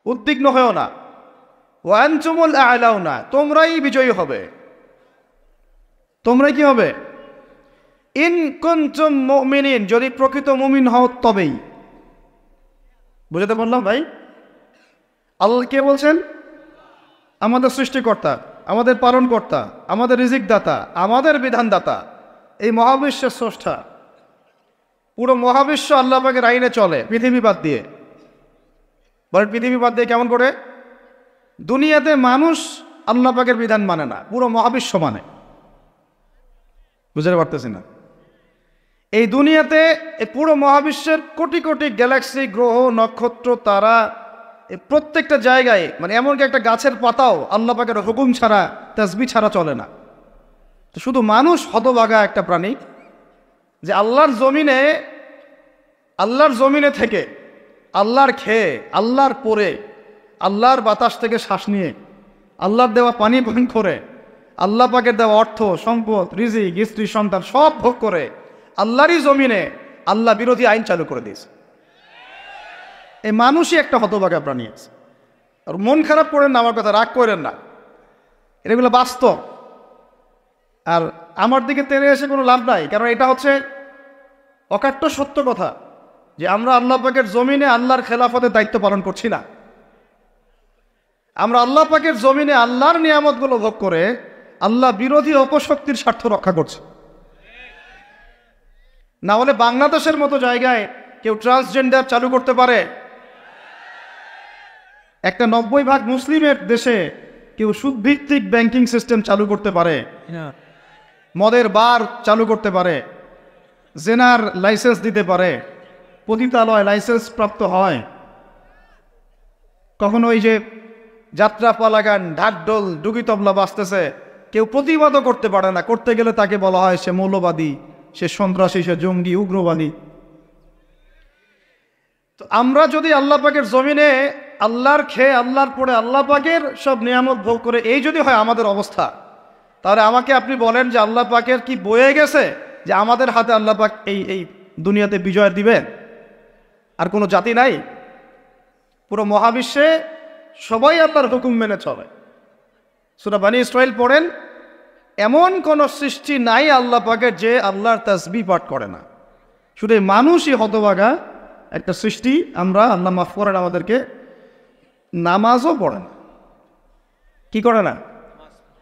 উদ্বিগ্ন হয়েও না। ওয়া আনতুমুল আ'লাউনা, তোমরাই বিজয়ী হবে। তোমরাই কি হবে? ইন কুনতুম মুমিনিন, যদি প্রকৃত মুমিন হও তবেই। বুঝতে পারলাম ভাই? আল্লাহ কে বলছেন? আমাদের সৃষ্টিকর্তা, আমাদের পালনকর্তা, আমাদের রিজিক দাতা, আমাদের বিধানদাতা, এই মহাবিশ্বের স্রষ্টা। পুরো মহাবিশ্ব আল্লাহ পাকের আইনে চলে, পৃথিবী বাদ দিয়ে। বলেন পৃথিবী বাদ দিয়ে কেমন করে? দুনিয়াতে মানুষ আল্লাহ পাকের বিধান মানে না, পুরো মহাবিশ্ব মানে। বুঝতে পারতেছি না? এই দুনিয়াতে পুরো মহাবিশ্বের কোটি কোটি গ্যালাক্সি, গ্রহ, নক্ষত্র, তারা, প্রত্যেকটা জায়গায়, মানে এমনকি একটা গাছের পাতাও আল্লাহ পাকের হুকুম ছাড়া, তাসবিহ ছাড়া চলে না। তো শুধু মানুষ হতভাগা একটা প্রাণী, যে আল্লাহর জমিনে থেকে, আল্লাহর খেয়ে, আল্লাহর পরে, আল্লাহর বাতাস থেকে শ্বাস নিয়ে, আল্লাহর দেওয়া পানি পান করে, আল্লাহ পাকের দেওয়া অর্থ, সম্পদ, রিজিক, স্ত্রী, সন্তান সব ভোগ করে আল্লাহরই জমিনে আল্লাহ বিরোধী আইন চালু করে দিয়েছে। এই মানুষই একটা হতভাগা প্রাণী আছে। আর মন খারাপ করেন না, আমার কথা রাগ করেন না, এগুলো বাস্তব। আর আমার দিকে তেড়ে এসে কোনো লাভ নাই, কারণ এটা হচ্ছে অকাট্য সত্য কথা, যে আমরা আল্লাহ পাকের জমিনে আল্লাহর খেলাফতের দায়িত্ব পালন করছি না। আমরা আল্লাহ পাকের জমিনে আল্লাহর নিয়ামতগুলো ভোগ করে আল্লাহ বিরোধী অপশক্তির স্বার্থ রক্ষা করছে। না হলে বাংলাদেশের মতো জায়গায় কেউ ট্রান্সজেন্ডার চালু করতে পারে? একটা 90% মুসলিমের দেশে কেউ সুদভিত্তিক ব্যাংকিং সিস্টেম চালু করতে পারে, মদের বার চালু করতে পারে, জেনার লাইসেন্স দিতে পারে, পতিতালয় লাইসেন্স প্রাপ্ত হয়, কখনো ওই যে যাত্রা পালাগান, ঢাকঢোল, ডুগি তবলা বাজতেছে, কেউ প্রতিবাদও করতে পারে না। করতে গেলে তাকে বলা হয় সে মৌলবাদী, সে সন্ত্রাসী, সে জঙ্গি, উগ্রবাদী। তো আমরা যদি আল্লাহ পাকের জমিনে আল্লাহর খেয়ে, আল্লাহর পরে, আল্লাহ পাকের সব নিয়ামত ভোগ করে এই যদি হয় আমাদের অবস্থা, তাহলে আমাকে আপনি বলেন যে আল্লাহ পাকের কি বয়ে গেছে যে আমাদের হাতে আল্লাহ পাক এই দুনিয়াতে বিজয় দিবেন? আর কোনো জাতি নাই? পুরো মহাবিশ্বে সবাই আল্লাহর হুকুম মেনে চলে। সূরা বনী ইসরাঈল পড়েন, এমন কোন সৃষ্টি নাই আল্লাহ পাকের যে আল্লাহর তাসবিহ পাঠ করে না। শুধু মানুষই হতভাগা একটা সৃষ্টি। আমরা, আল্লাহ মাফ করেন আমাদেরকে, নামাজও পড়ে না। কি করে না?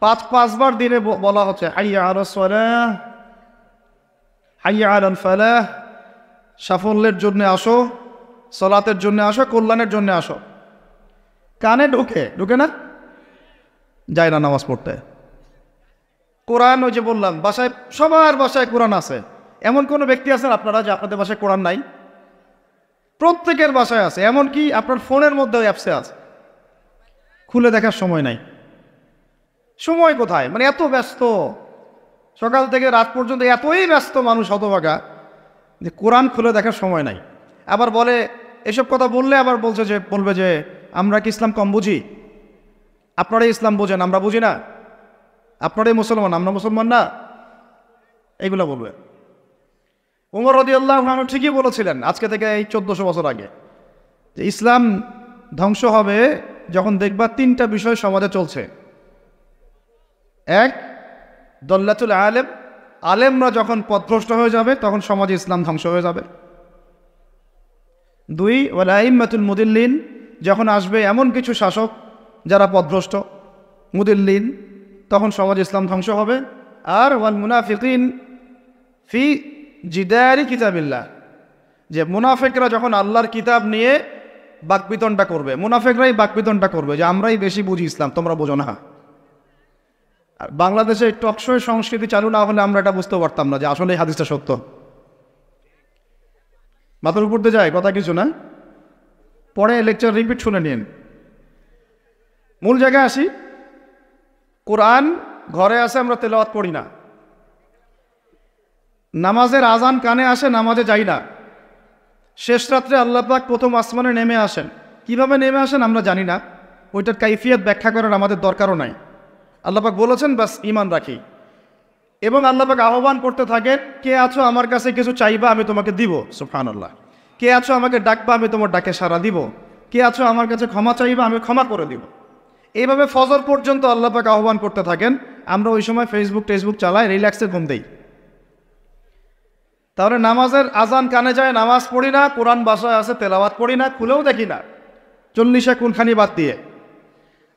পাঁচবার দিনে বলা হচ্ছে হাইয়া আলাস সালাহ, হাইয়া আলাল ফালাহ, সাফল্যের জন্য আসো, সালাতের জন্য আসো, কল্যাণের জন্য আসো। কানে ঢুকে না, যায় না নামাজ পড়তে। কোরআন, ওই যে বললাম, বাসায়, সবার বাসায় কোরআন আছে। এমন কোনো ব্যক্তি আছেন আপনারা যে আপনাদের বাসায় কোরআন নাই? প্রত্যেকের বাসায় আছে। এমনকি আপনার ফোনের মধ্যে ওই অ্যাপসে আছে, খুলে দেখার সময় নাই। সময় কোথায়? মানে এত ব্যস্ত, সকাল থেকে রাত পর্যন্ত এতই ব্যস্ত মানুষ হতভাগা যে কোরআন খুলে দেখার সময় নাই। আবার বলে, এসব কথা বললে আবার বলবে যে আমরা কি ইসলাম কম বুঝি? আপনারাই ইসলাম বোঝেন, আমরা বুঝি না। আপনারাই মুসলমান, আমরা মুসলমান না, এইগুলো বলবে। ওমর রাদিয়াল্লাহু আনহু ঠিকই বলেছিলেন আজকে থেকে এই 1400 বছর আগে, যে ইসলাম ধ্বংস হবে যখন দেখবা তিনটা বিষয় সমাজে চলছে। এক, দল্লাতুল আলেম, আলেমরা যখন পথভ্রষ্ট হয়ে যাবে তখন সমাজে ইসলাম ধ্বংস হয়ে যাবে। দুই, ওয়াল আইম্মাতুল মুদিল্লিন, যখন আসবে এমন কিছু শাসক যারা পথভ্রষ্ট, মুদিল্লিন, তখন সমাজে ইসলাম ধ্বংস হবে। আর ওয়াল মুনাফিকিন ফি জিদারি কিতাবিল্লাহ, যে মুনাফিকরা যখন আল্লাহর কিতাব নিয়ে বাকবিতণ্ডা করবে, মুনাফিকরাই বাকবিতণ্ডা করবে যে আমরাই বেশি বুঝি ইসলাম, তোমরা বোঝো না। আর বাংলাদেশে টকশো সংস্কৃতি চালু না হলে আমরা এটা বুঝতে পারতাম না যে আসলে এই হাদিসটা সত্য। মাথার উপর দিয়ে যায় কথা কিছু না, পরে লেকচার রিপিট শুনে নিন। মূল জায়গায় আসি। কোরআন ঘরে আসে, আমরা তেলাওয়াত পড়ি না। নামাজের আজান কানে আসে, নামাজে যাই না। শেষ রাত্রে আল্লাহ পাক প্রথম আসমানে নেমে আসেন। কিভাবে নেমে আসেন আমরা জানি না, ওইটার কাইফিয়ত ব্যাখ্যা করার আমাদের দরকারও নাই। আল্লাহ পাক বলেছেন বাস ঈমান রাখি। এবং আল্লাহ পাক আহ্বান করতে থাকেন, কে আছো আমার কাছে কিছু চাইবা আমি তোমাকে দিব, সুবহানাল্লাহ। কে আছো আমাকে ডাকবা আমি তোমার ডাকে সাড়া দিব। কে আছো আমার কাছে ক্ষমা চাইবা, আমি ক্ষমা করে দিব। এইভাবে ফজর পর্যন্ত আল্লাহ পাক আহ্বান করতে থাকেন। আমরা ওই সময় ফেসবুক টেসবুক চালাই, রিল্যাক্সে ঘুম দেই। তাহলে নামাজের আজান কানে যায়, নামাজ পড়ি না, কোরআন বাসায় আছে তেলাওয়াত পড়ি না, খুলেও দেখি না, 40 কোনখানি বাদ দিয়ে।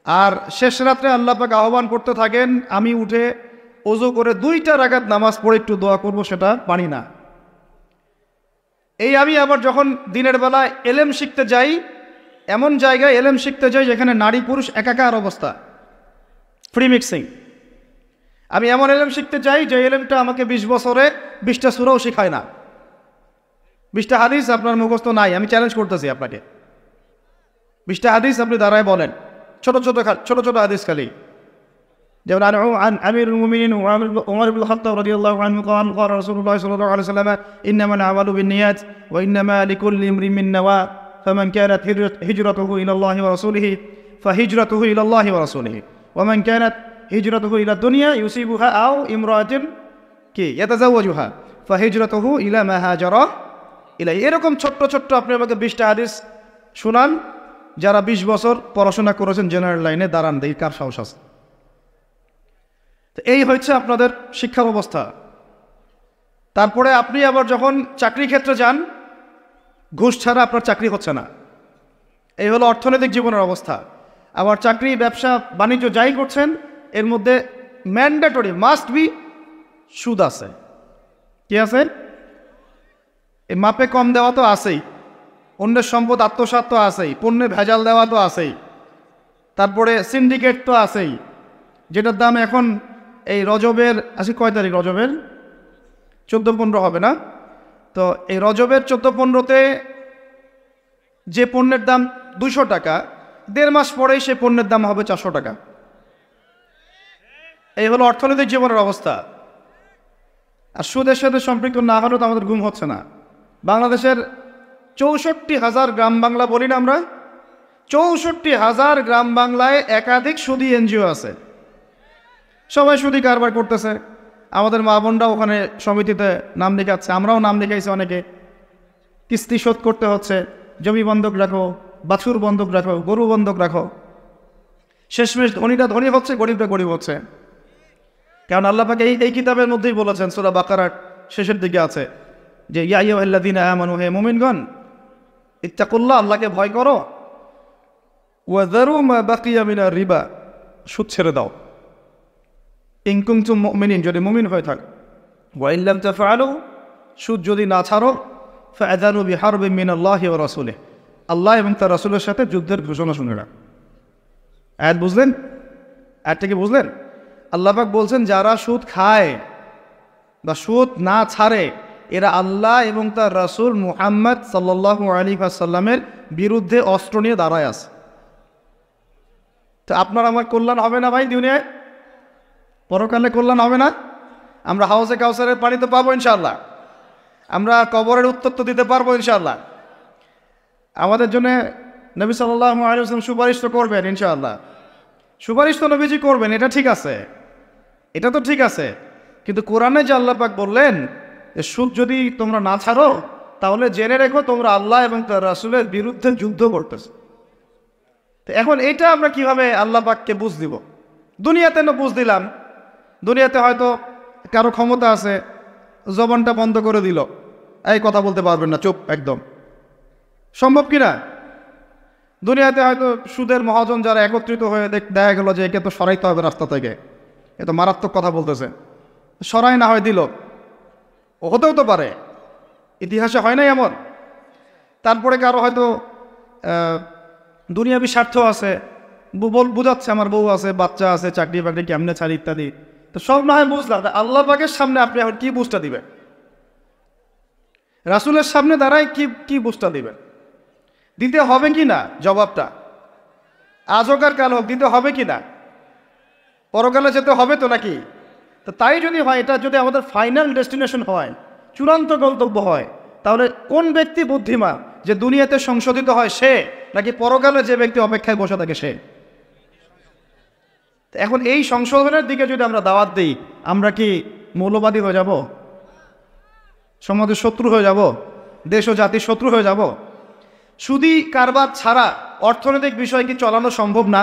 আর শেষ রাত্রে আল্লাহ পাক আহ্বান করতে থাকেন, আমি উঠে ওযু করে 2টা রাকাত নামাজ পড়ে একটু দোয়া করব, সেটা পারি না। এই আমি আবার যখন দিনের বেলায় এলেম শিখতে যাই, এমন জায়গায় এলেম শিখতে যাই যেখানে নারী পুরুষ একাকার অবস্থা, ফ্রি মিক্সিং। আমি এমন এলেম শিখতে চাই যে এলেমটা আমাকে 20 বছরে 20টা সূরাও শেখায় না, 20টা হাদিস আপনার মুখস্থ নাই। আমি চ্যালেঞ্জ করতেছি আপনাকে, 20টা হাদিস আপনি দাঁড়ায় বলেন, ছোট ছোট হাদিস খালি। যেমন عن أمير المؤمنين عمر بن الخطاب رضي الله عنه قال قال رسول الله صلى الله عليه وسلم إنما الأعمال بالنيات وإنما لكل امرئ ما نوى فمن كانت هجرته إلى الله ورسوله فهجرته إلى الله ورسوله ومن كانت هجرته إلى الدنيا يصيبها أو امرأة يتزوجها فهجرته إلى ما هاجر إليه। এরকম ছোট্ট আপনি আমাকে 20টা হাদিস শুনান, যারা 20 বছর পড়াশোনা করেছেন জেনারেল লাইনে, দাঁড়ান দেই কার সাহস আছে। এই হচ্ছে আপনাদের শিক্ষা ব্যবস্থা। তারপরে আপনি আবার যখন চাকরি ক্ষেত্রে যান, ঘুষ ছাড়া আপনার চাকরি হচ্ছে না। এই হলো অর্থনৈতিক জীবনের অবস্থা। আবার চাকরি ব্যবসা বাণিজ্য যাই করছেন, এর মধ্যে ম্যান্ডেটরি মাস্ট বি সুদ আছে। কি আছে? এই মাপে কম দেওয়া তো আছেই, অন্যের সম্পদ আত্মসাৎ তো আছেই, পণ্যে ভেজাল দেওয়া তো আছেই, তারপরে সিন্ডিকেট তো আছেই, যেটার দাম এখন এই রজবের আজকে কয় তারিখ? রজবের 14-15 হবে না? তো এই রজবের 14-15তে যে পণ্যের দাম 200 টাকা, 1.5 মাস পরেই সে পণ্যের দাম হবে 400 টাকা। এই হলো অর্থনৈতিক জীবনের অবস্থা। আর সুদের সাথে সম্পৃক্ত না হলেও তো আমাদের ঘুম হচ্ছে না। বাংলাদেশের 64,000 গ্রাম বাংলা বলি না আমরা, 64,000 গ্রাম বাংলায় একাধিক সুদী এনজিও আছে, সবাই সুদী কারবার করতেছে। আমাদের মা বোনরা ওখানে সমিতিতে নাম লিখাচ্ছে, আমরাও নাম লিখাইছি অনেকে। কিস্তি শোধ করতে হচ্ছে, জমি বন্ধক রাখো, বাছুর বন্ধক রাখো, গরু বন্ধক রাখো। শেষমেশ ধনীরা ধনী হচ্ছে, গরিবরা গরিব হচ্ছে। কারণ আল্লাহ পাক এই কিতাবের মধ্যেই বলেছেন, সূরা বাকারার শেষের দিকে আছে যে ইয়া আইয়ুহাল্লাযীনা আমানু, হে মুমিনগণ, ইত্তাকুল্লাহ, আল্লাহকে ভয় করো, ওয়া যারু মা বাকিয়া মিনার রিবা, সুদ ছেড়ে দাও, ইন কুনতুম মুমিনিন, যদি মুমিন হয়ে থাকো, ওয়া ইন লাম তাফআলু, সুদ যদি না ছাড়ো, ফাআযানু বিহারবিন মিনাল্লাহি ওয়া রাসূলিহি, আল্লাহ এবং তার রাসূলের সাথে যুদ্ধের ঘোষণা শুনে রাখ। আয়াত বুঝলেন? আয়াতটা কি বুঝলেন? আল্লাহ পাক বলছেন যারা সুদ খায় বা সুদ না ছাড়ে, এরা আল্লাহ এবং তার রাসূল মুহাম্মদ সাল্লাল্লাহু আলাইহি ওয়াসাল্লামের বিরুদ্ধে অস্ত্র নিয়ে দাঁড়ায় আছে। তো আপনার আমার কল্যাণ হবে না ভাই? দুনিয়ায় পরকালে কল্যাণ হবে না? আমরা হাউজে কাউসারের পানি তো পাবো ইনশাআল্লাহ, আমরা কবরের উত্তর তো দিতে পারবো ইনশাআল্লাহ। আমাদের জন্য নবী সাল্লাল্লাহু আলাইহি ওয়াসাল্লাম সুপারিশ তো করবেন ইনশাআল্লাহ, সুপারিশ তো নবীজি করবেন, এটা ঠিক আছে, এটা তো ঠিক আছে। কিন্তু কোরআনে যে আল্লাহ পাক বললেন যে সুদ যদি তোমরা না ছাড়ো, তাহলে জেনে রেখো তোমরা আল্লাহ এবং তার রাসূলের বিরুদ্ধে যুদ্ধ করতেছো। তো এখন এটা আমরা কিভাবে আল্লাহ পাককে বুঝ দিব? দুনিয়াতে না বুঝ দিলাম, দুনিয়াতে হয়তো কারো ক্ষমতা আছে, জবানটা বন্ধ করে দিল, এই কথা বলতে পারবেন না, চুপ একদম, সম্ভব কি না? দুনিয়াতে হয়তো সুদের মহাজন যারা একত্রিত হয়ে দেখা গেল যে একে তো সরাইতে হবে রাস্তা থেকে, এ তো মারাত্মক কথা বলতেছে, সরাই না হয় দিল, হতেও তো পারে, ইতিহাসে হয় নাই এমন। তারপরে কারো হয়তো দুনিয়াবি স্বার্থ আছে, বুঝাচ্ছে আমার বউ আছে, বাচ্চা আছে, চাকরি বাকরি কেমনে ছাড়ি ইত্যাদি। তো সব না হয় বুঝলাম, আল্লাহ পাকের সামনে আপনি এখন কি বুঝটা দিবেন? রাসূলের সামনে দাঁড়ায় কি বুঝটা দিবেন? দিতে হবে কি না জবাবটা? আজ হোক আর কাল হোক দিতে হবে কি না? পরকালে যেতে হবে তো নাকি? তো তাই যদি হয়, এটা যদি আমাদের ফাইনাল ডেস্টিনেশন হয়, চূড়ান্ত গন্তব্য হয়, তাহলে কোন ব্যক্তি বুদ্ধিমান, যে দুনিয়াতে সংশোধিত হয় সে, নাকি পরকালে যে ব্যক্তি অপেক্ষায় বসে থাকে সে? এখন এই সংশোধনের দিকে যদি আমরা দাওয়াত দিই, আমরা কি মৌলবাদী হয়ে যাব? সমাজের শত্রু হয়ে যাব? দেশ ও জাতির শত্রু হয়ে যাব? সুদী কারবার ছাড়া অর্থনৈতিক বিষয় কি চালানো সম্ভব না?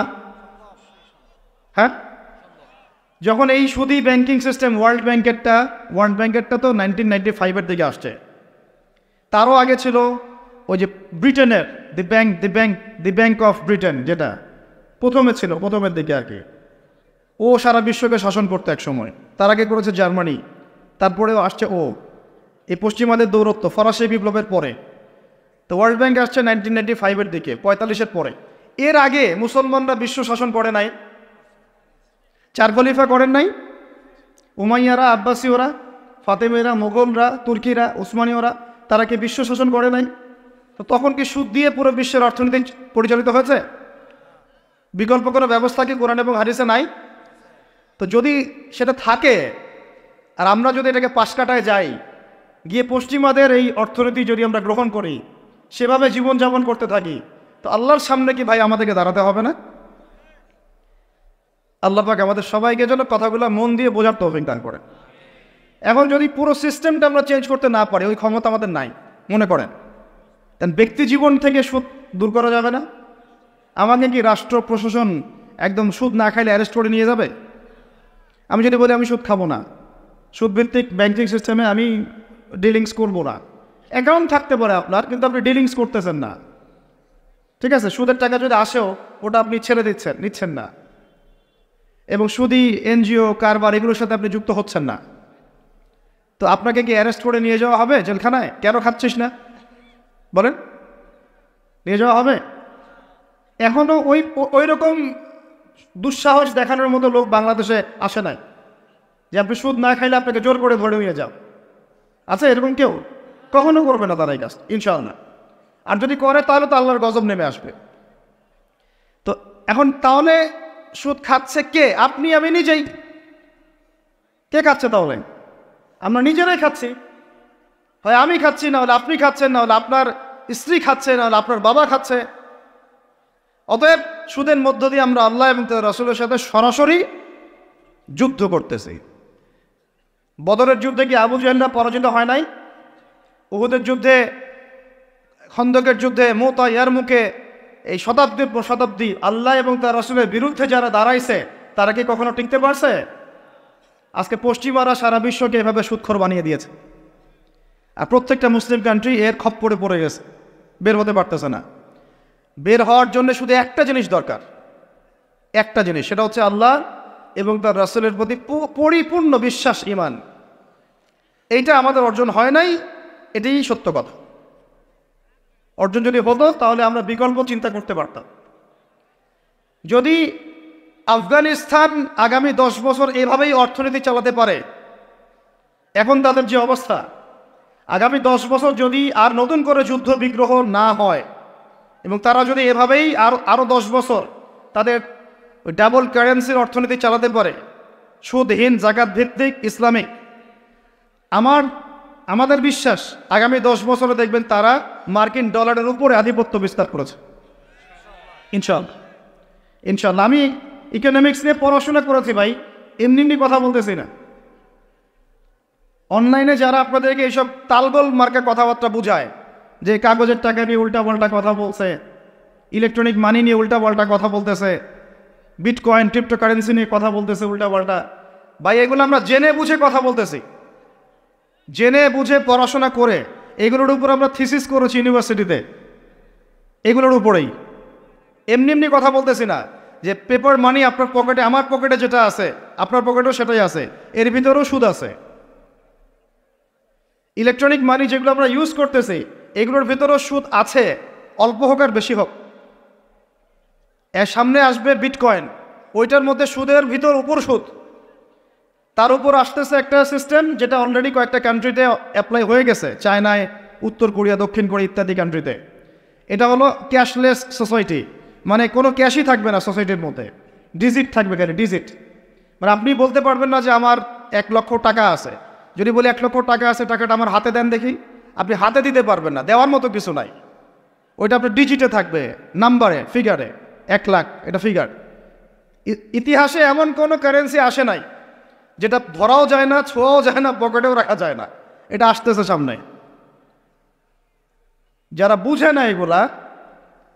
হ্যাঁ, যখন এই সুদী ব্যাংকিং সিস্টেম ওয়ার্ল্ড ব্যাংকেরটা তো 1995-এর দিকে আসছে। তারও আগে ছিল ওই যে ব্রিটেনের দি ব্যাংক অফ ব্রিটেন, যেটা প্রথমে ছিল, প্রথমের দিকে আর কি। ও সারা বিশ্বকে শাসন করতো এক সময়। তার আগে করেছে জার্মানি, তারপরেও আসছে ও। এই পশ্চিমাদের দৌরত্ব ফরাসি বিপ্লবের পরে। তো ওয়ার্ল্ড ব্যাংক আসছে 1995-এর দিকে, 45-এর পরে। এর আগে মুসলমানরা বিশ্ব শাসন করে নাই, 4 খলিফা করেন নাই, উমাইয়ারা, আব্বাসীয়রা, ফাতেমেরা, মোগলরা, তুর্কিরা, উসমানীয়রা, তারা কি বিশ্ব শাসন করে নাই? তো তখন কি সুদ দিয়ে পুরো বিশ্বের অর্থনীতি পরিচালিত হয়েছে? বিকল্প কোনো ব্যবস্থা কি কোরআন এবং হাদিসে নাই? তো যদি সেটা থাকে, আর আমরা যদি এটাকে পাশ কাটায় যাই, গিয়ে পশ্চিমাদের এই অর্থনীতি যদি আমরা গ্রহণ করি, সেভাবে জীবনযাপন করতে থাকি, তো আল্লাহর সামনে কি ভাই আমাদেরকে দাঁড়াতে হবে না? আল্লাহ পাক আমাদের সবাইকে যেন কথাগুলো মন দিয়ে বোঝার তৌফিক দান করে। এখন যদি পুরো সিস্টেমটা আমরা চেঞ্জ করতে না পারি, ওই ক্ষমতা আমাদের নাই মনে করেন, কারণ ব্যক্তি জীবন থেকে সুদ দূর করা যাবে না। আমাকে কি রাষ্ট্র প্রশাসন একদম সুদ না খাইলে অ্যারেস্ট করে নিয়ে যাবে? আমি যদি বলি আমি সুদ খাবো না, সুদভিত্তিক ব্যাংকিং সিস্টেমে আমি ডিলিংস করবো না, অ্যাকাউন্ট থাকতে পারে আপনার, কিন্তু আপনি ডিলিংস করতেছেন না, ঠিক আছে? সুদের টাকা যদি আসেও ওটা আপনি ছেড়ে নিচ্ছেন না, এবং সুদী এনজিও কারবার এগুলোর সাথে আপনি যুক্ত হচ্ছেন না, তো আপনাকে কি অ্যারেস্ট করে নিয়ে যাওয়া হবে জেলখানায়? কেন খাচ্ছিস না বলেন, নিয়ে যাওয়া হবে? এখনও ওই রকম দুঃসাহস দেখানোর মতো লোক বাংলাদেশে আসে নাই যে আপনি সুদ না খাইলে আপনাকে জোর করে ধরে নিয়ে যাও। আছে এরকম কেউ? কখনো করবে না তারা এই কাজ, ইনশাআল্লাহ। আর যদি করে তাহলে তো আল্লাহর গজব নেমে আসবে। তো এখন তাহলে সুদ খাচ্ছে কে? আপনি আমি নিজেই। কে খাচ্ছে তাহলে? আমরা নিজেরাই খাচ্ছি। হয় আমি খাচ্ছি, না হলে আপনি খাচ্ছেন, না হলে আপনার স্ত্রী খাচ্ছে, না হলে আপনার বাবা খাচ্ছে। অতএব সুদের মধ্য দিয়ে আমরা আল্লাহ এবং তার রাসূলের সাথে সরাসরি যুদ্ধ করতেছি। বদরের যুদ্ধে কি আবু জাহেলরা পরাজিত হয় নাই? উহুদের যুদ্ধে, খন্দকের যুদ্ধে, মুতা, ইয়ারমুকে, এই শতাব্দীর পর শতাব্দী আল্লাহ এবং তার রাসূলের বিরুদ্ধে যারা দাঁড়াইছে, তারা কি কখনো টিকতে পারছে? আজকে পশ্চিমারা সারা বিশ্বকে এভাবে সুদখোর বানিয়ে দিয়েছে, আর প্রত্যেকটা মুসলিম কান্ট্রি এর খপ্পরে পড়ে গেছে, বের হতে পারতেছে না। বের হওয়ার জন্য শুধু একটা জিনিস দরকার, একটা জিনিস, সেটা হচ্ছে আল্লাহ এবং তার রাসূলের প্রতি পরিপূর্ণ বিশ্বাস, ঈমান। এইটা আমাদের অর্জন হয় নাই, এটাই সত্য কথা। অর্জন যদি হতো তাহলে আমরা বিকল্প চিন্তা করতে পারতাম। যদি আফগানিস্তান আগামী 10 বছর এভাবেই অর্থনীতি চালাতে পারে, এখন তাদের যে অবস্থা, আগামী 10 বছর যদি আর নতুন করে যুদ্ধ বিগ্রহ না হয়, এবং তারা যদি এভাবেই আরও 10 বছর তাদের ওই ডাবল কারেন্সির অর্থনীতি চালাতে পারে, সুদহীন, জাকাত ভিত্তিক, ইসলামিক, আমাদের বিশ্বাস আগামী 10 বছরে দেখবেন তারা মার্কিন ডলারের উপরে আধিপত্য বিস্তার করেছে, ইনশাআল্লাহ। ইনশাআল্লাহ। আমি ইকোনমিক্স নিয়ে পড়াশোনা করেছি ভাই, এমনি কথা বলতেছি না। অনলাইনে যারা আপনাদেরকে এইসব তালগোল মার্কা কথাবার্তা বুঝায়, যে কাগজের টাকা নিয়ে উল্টাপাল্টা কথা বলছে, ইলেকট্রনিক মানি নিয়ে উল্টাপাল্টা কথা বলতেছে, বিটকয়েন, ক্রিপ্টোকারেন্সি নিয়ে কথা বলতেছে উল্টাপাল্টা, ভাই এগুলো আমরা জেনে বুঝে কথা বলতেছি, জেনে বুঝে পড়াশোনা করে। এগুলোর উপর আমরা থিসিস করেছি ইউনিভার্সিটিতে, এগুলোর উপরেই। এমনি কথা বলতেছি না যে পেপার মানি আপনার পকেটে, আমার পকেটে যেটা আছে আপনার পকেটেও সেটাই আছে, এর ভিতরেও সুদ আছে। ইলেকট্রনিক মানি যেগুলো আমরা ইউজ করতেছি, এগুলোর ভিতরেও সুদ আছে, অল্প হোক আর বেশি হোক। এর সামনে আসবে বিটকয়েন, ওইটার মধ্যে সুদের ভিতর উপর সুদ, তার উপর আসতেছে একটা সিস্টেম যেটা অলরেডি কয়েকটা কান্ট্রিতে অ্যাপ্লাই হয়ে গেছে, চায়নায়, উত্তর কোরিয়া, দক্ষিণ কোরিয়া ইত্যাদি কান্ট্রিতে। এটা হলো ক্যাশলেস সোসাইটি, মানে কোনো ক্যাশই থাকবে না সোসাইটির মধ্যে, ডিজিট থাকবে, কেন ডিজিট, মানে আপনি বলতে পারবেন না যে আমার 1 লক্ষ টাকা আছে। যদি বলি 1 লক্ষ টাকা আছে, টাকাটা আমার হাতে দেন দেখি, আপনি হাতে দিতে পারবেন না, দেওয়ার মতো কিছু নাই। ওইটা আপনার ডিজিটে থাকবে, নাম্বারে, ফিগারে, 1 লাখ এটা ফিগার। ইতিহাসে এমন কোনো কারেন্সি আসে নাই যেটা ধরাও যায় না, ছোঁয়াও যায় না, পকেটেও রাখা যায় না। এটা আসতেছে সামনে। যারা বুঝে না এগুলা,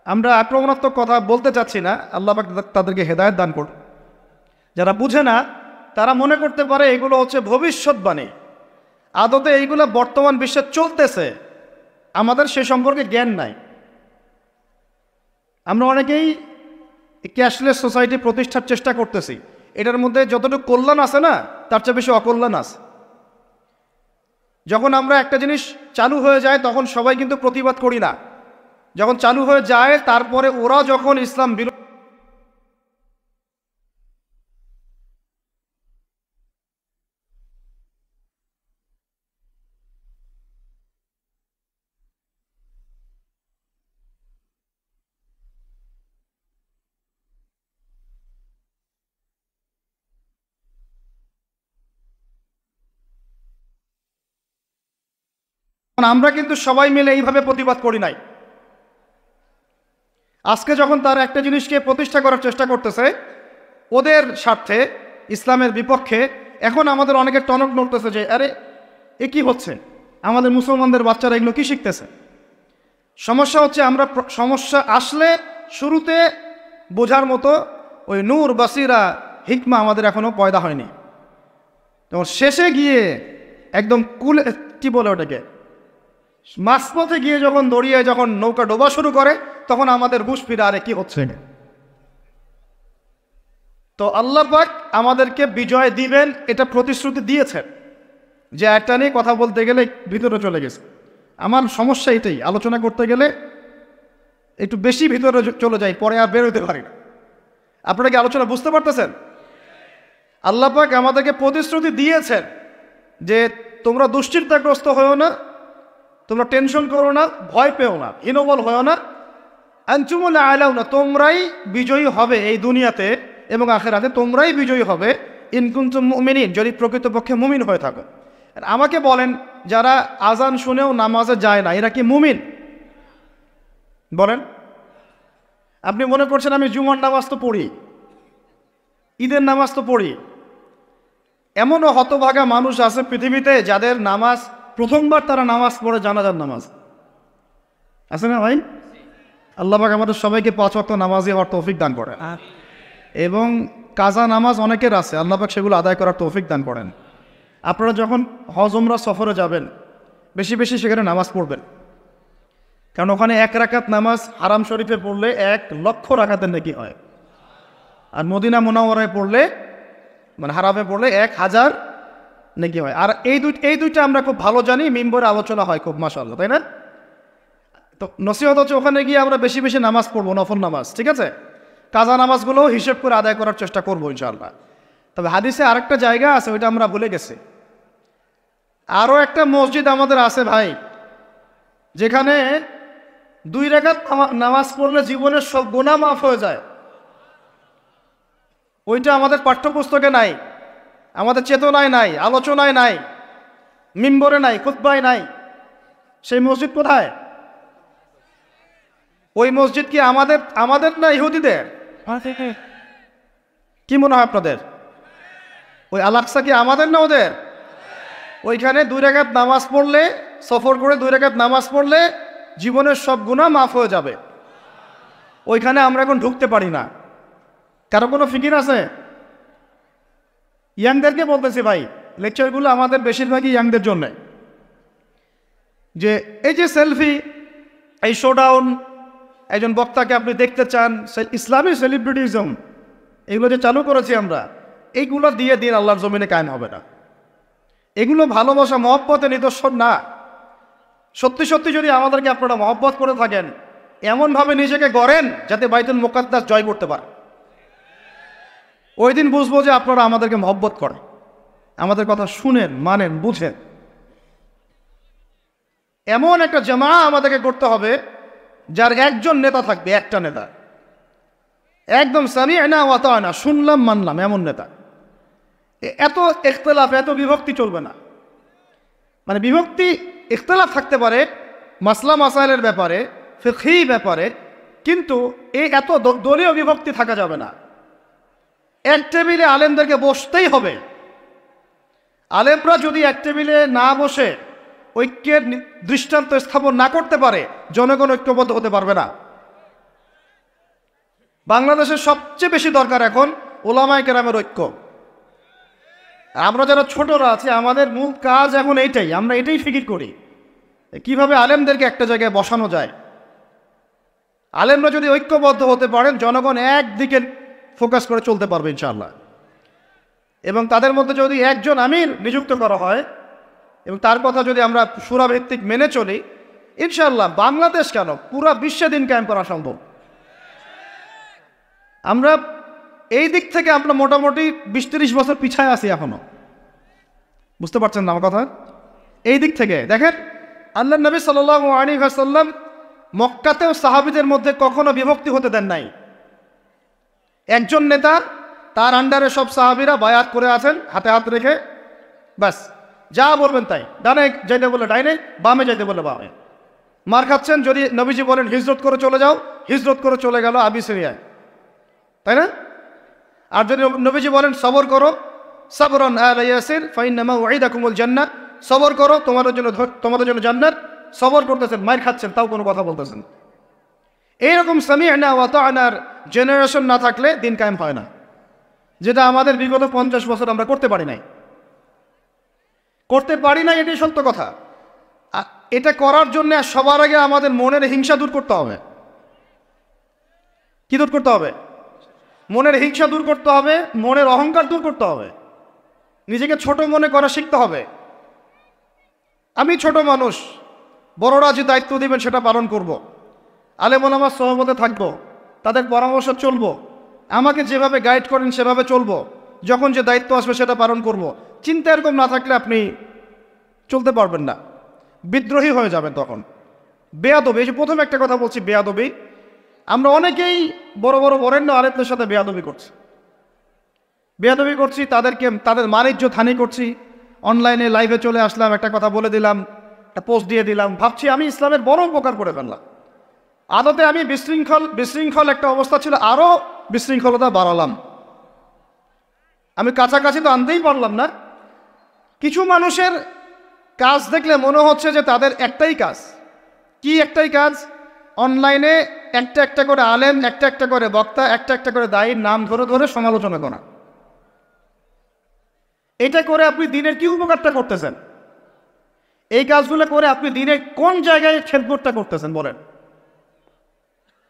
আমরা আক্রমণাত্মক কথা বলতে চাচ্ছি না, আল্লাহ পাক তাদেরকে হেদায়েত দান করুন। যারা বুঝে না তারা মনে করতে পারে এগুলো হচ্ছে ভবিষ্যৎবাণী, আদতে এইগুলো বর্তমান বিশ্বে চলতেছে, আমাদের সে সম্পর্কে জ্ঞান নাই। আমরা অনেকেই ক্যাশলেস সোসাইটি প্রতিষ্ঠার চেষ্টা করতেছি, এটার মধ্যে যতটুকু কল্যাণ আছে না তার চেয়ে বেশি অকল্যাণ আছে। যখন আমরা একটা জিনিস চালু হয়ে যায় তখন সবাই কিন্তু প্রতিবাদ করি না, যখন চালু হয়ে যায় তারপরে ওরা যখন ইসলাম বিরোধী আমরা কিন্তু সবাই মিলে এইভাবে প্রতিবাদ করি নাই। আজকে যখন তারা একটা জিনিসকে প্রতিষ্ঠা করার চেষ্টা করতেছে ওদের স্বার্থে, ইসলামের বিপক্ষে, এখন আমাদের অনেকের টনক নড়তেছে যে আরে এ কি হচ্ছে, আমাদের মুসলমানদের বাচ্চারা এগুলো কি শিখতেছে। সমস্যা হচ্ছে আমরা সমস্যা আসলে শুরুতে বোঝার মতো ওই নূর বাসিরা হিকমা আমাদের এখনো পয়দা হয়নি। তখন শেষে গিয়ে একদম কুলে কি বলে ওটাকে মাঝপথে গিয়ে যখন দড়িয়ে যখন নৌকা ডোবা শুরু করে তখন আমাদের হুঁশ ফিরে আরে কি হচ্ছে। তো আল্লাহ পাক আমাদেরকে বিজয় দিবেন এটা প্রতিশ্রুতি দিয়েছেন, যে একটা নিয়ে কথা বলতে গেলে ভিতরে চলে গেছে। আমার সমস্যা এটাই, আলোচনা করতে গেলে একটু বেশি ভিতরে চলে যাই, পরে আর বেরোতে পারি না। আপনারা কি আলোচনা বুঝতে পারতেছেন? আল্লাহ পাক আমাদেরকে প্রতিশ্রুতি দিয়েছেন যে তোমরা দুশ্চিন্তাগ্রস্ত হয়েও না, তোমরা টেনশন করো না, ভয় পেও না, হীনবল হয়েও না, আনতুমুল আলাউনা, তোমরাই বিজয়ী হবে এই দুনিয়াতে এবং আখিরাতে, তোমরাই বিজয়ী হবে ইন কুনতুম মুমিনিন, যদি প্রকৃতপক্ষে মুমিন হয়ে থাকো। আমাকে বলেন, যারা আজান শুনেও নামাজে যায় না এরা কি মুমিন? বলেন। আপনি মনে করছেন আমি জুমার নামাজ তো পড়ি, ঈদের নামাজ তো পড়ি। এমনও হতভাগা মানুষ আছে পৃথিবীতে যাদের নামাজ প্রথমবার তারা নামাজ পড়ে জানাজার নামাজ, আছে না ভাই? আল্লাহ পাক আমাদের সবাইকে 5 ওয়াক্ত নামাজি হওয়ার তৌফিক দান করেন, এবং কাজা নামাজ অনেকের আছে, আল্লাহ পাক সেগুলো আদায় করার তৌফিক দান করেন। আপনারা যখন হজ উমরা সফরে যাবেন বেশি বেশি সেখানে নামাজ পড়বেন, কারণ ওখানে 1 রাকাত নামাজ হারাম শরীফে পড়লে 1 লক্ষ রাকাতের নেকি হয়, আর মদিনা মুনাওয়ারায় পড়লে মানে হারামে পড়লে 1000 নেকি হয়। আর এই দুইটা আমরা খুব ভালো জানি, মিম্বরে আলোচনা হয় খুব, মাশাআল্লাহ, তাই না? তো নসিহত হচ্ছে ওখানে গিয়ে আমরা বেশি বেশি নামাজ পড়বো, নফল নামাজ, ঠিক আছে? কাজা নামাজগুলোও হিসেব করে আদায় করার চেষ্টা করবো ইনশাআল্লাহ। তবে হাদিসে আরেকটা জায়গা আছে, ওইটা আমরা ভুলে গেছি। আরও একটা মসজিদ আমাদের আছে ভাই, যেখানে 2 রাকাত নামাজ পড়লে জীবনের সব গুনাহ মাফ হয়ে যায়। ওইটা আমাদের পাঠ্যপুস্তকে নাই, আমাদের চেতনায় নাই, আলোচনায় নাই, মিম্বরে নাই, খুতবায় নাই। সেই মসজিদ কোথায়? ওই মসজিদ কি আমাদের না ইহুদিদের? কি মনে হয় আপনাদের? ওই আল-আকসা কি আমাদের না ওদের? ওইখানে 2 রাকাত নামাজ পড়লে, সফর করে 2 রাকাত নামাজ পড়লে জীবনের সব গুনাহ মাফ হয়ে যাবে। ওইখানে আমরা এখন ঢুকতে পারি না। কারো কোনো ফিকির আছে? ইয়াংদেরকে বলতেছি ভাই, লেকচারগুলো আমাদের বেশিরভাগই ইয়াংদের জন্যে, যে এই যে সেলফি, এই শোডাউন, একজন বক্তাকে আপনি দেখতে চান, ইসলামী সেলিব্রিটিজম, এগুলো যে চালু করেছি আমরা, এইগুলো দিয়ে দিন আল্লাহর জমিনে কায়েম হবে না। এগুলো ভালোবাসা মহব্বতের নিদর্শন না। সত্যি সত্যি যদি আমাদেরকে আপনারা মহব্বত করে থাকেন, এমনভাবে নিজেকে গড়েন যাতে বাইতুল মুকাদ্দাস জয় করতে পারে। ওই দিন বুঝবো যে আপনারা আমাদেরকে মহব্বত করেন, আমাদের কথা শুনেন, মানেন, বুঝেন। এমন একটা জামা আমাদেরকে করতে হবে যার একজন নেতা থাকবে, একটা নেতা, একদম সামি'না ওয়া আতা'না, শুনলাম মানলাম, এমন নেতা। এত ইখতিলাফ, এত বিভক্তি চলবে না। মানে বিভক্তি, ইখতিলাফ থাকতে পারে মাসলা মাসাইলের ব্যাপারে, ফিকহি ব্যাপারে, কিন্তু এই এত দলীয় বিভক্তি থাকা যাবে না। এক টেবিলে আলেমদেরকে বসতেই হবে। আলেমরা যদি এক টেবিলে না বসে ঐক্যের দৃষ্টান্ত স্থাপন না করতে পারে, জনগণ ঐক্যবদ্ধ হতে পারবে না। বাংলাদেশের সবচেয়ে বেশি দরকার এখন ওলামায়ে কেরামের ঐক্য। আমরা যারা ছোটরা আছি আমাদের মূল কাজ এখন এইটাই, আমরা এটাই ফিকির করি কিভাবে আলেমদেরকে একটা জায়গায় বসানো যায়। আলেমরা যদি ঐক্যবদ্ধ হতে পারেন জনগণ একদিকে ফোকাস করে চলতে পারবে ইনশাআল্লাহ। এবং তাদের মধ্যে যদি একজন আমির নিযুক্ত করা হয় এবং তার কথা যদি আমরা সুরাভিত্তিক মেনে চলি, ইনশাআল্লাহ বাংলাদেশ কেন পুরা বিশ্বে দিন কায়েম করা সম্ভব। আমরা এই দিক থেকে আমরা মোটামুটি 20-30 বছর পিছায় আছি এখনো, বুঝতে পারছেন না আমার কথা? এই দিক থেকে দেখেন, আল্লাহ নবী সাল্লাল্লাহু আলাইহি ওয়াসাল্লাম মক্কাতেও সাহাবীদের মধ্যে কখনো বিভক্তি হতে দেন নাই। একজন নেতা, তার আন্ডারে সব সাহাবীরা বায়াত করে আছেন হাতে হাত রেখে, ব্যাস যা বলবেন তাই, ডানে যাইতে বলে ডাইনে, বামে যাইতে বলে বামে। মার খাচ্ছেন, যদি নবীজি বলেন হিজরত করে চলে যাও, হিজরত করে চলে গেল আবিসিনিয়ায়, তাই না? আর যদি নবীজি বলেন সবর করো, সাবরান আলা ইয়াসির ফাইন্নামা ওয়াইদাকুমুল জান্নাহ, সবর করো তোমাদের জন্য জান্নাত, সবর করতেছেন, মার খাচ্ছেন, তাও কোনো কথা বলতেছেন। এইরকম সামি'না ওয়া আতা'নার জেনারেশন না থাকলে দিন কায়েম হয় না, যেটা আমাদের বিগত 50 বছর আমরা করতে পারি নাই। এটাই সত্য কথা। এটা করার জন্য সবার আগে আমাদের মনের হিংসা দূর করতে হবে। কি দূর করতে হবে? মনের হিংসা দূর করতে হবে, মনের অহংকার দূর করতে হবে, নিজেকে ছোট মনে করা শিখতে হবে। আমি ছোট মানুষ, বড়রা যে দায়িত্ব দিবেন সেটা পালন করব। আলেম ওলামার সহবতে থাকব, তাদের পরামর্শ চলব, আমাকে যেভাবে গাইড করেন সেভাবে চলব, যখন যে দায়িত্ব আসবে সেটা পালন করব। চিন্তা এরকম না থাকলে আপনি চলতে পারবেন না, বিদ্রোহী হয়ে যাবেন তখন। বেয়াদবি, এই যে প্রথমে একটা কথা বলছি, বেয়াদবি। আমরা অনেকেই বড় বড় বরেণ্য আলেমদের সাথে বেয়াদবি করছি, তাদের মান-ইজ্জত হানি করছি। অনলাইনে লাইভে চলে আসলাম, একটা কথা বলে দিলাম, একটা পোস্ট দিয়ে দিলাম, ভাবছি আমি ইসলামের বড় উপকার করে ফেললাম। আদতে আমি বিশৃঙ্খল একটা অবস্থা ছিল, আরও বিশৃঙ্খলতা বাড়ালাম। আমি কাছাকাছি তো আনতেই পারলাম না। কিছু মানুষের কাজ দেখলে মনে হচ্ছে যে তাদের একটাই কাজ। কি একটাই কাজ? অনলাইনে একটা একটা করে আলেম, একটা একটা করে বক্তা, একটা একটা করে দায়ীর নাম ধরে ধরে সমালোচনা করা। এটা করে আপনি দিনের কি উপকারটা করতেছেন? এই কাজগুলো করে আপনি দিনের কোন জায়গায় খেদমতটা করতেছেন বলেন?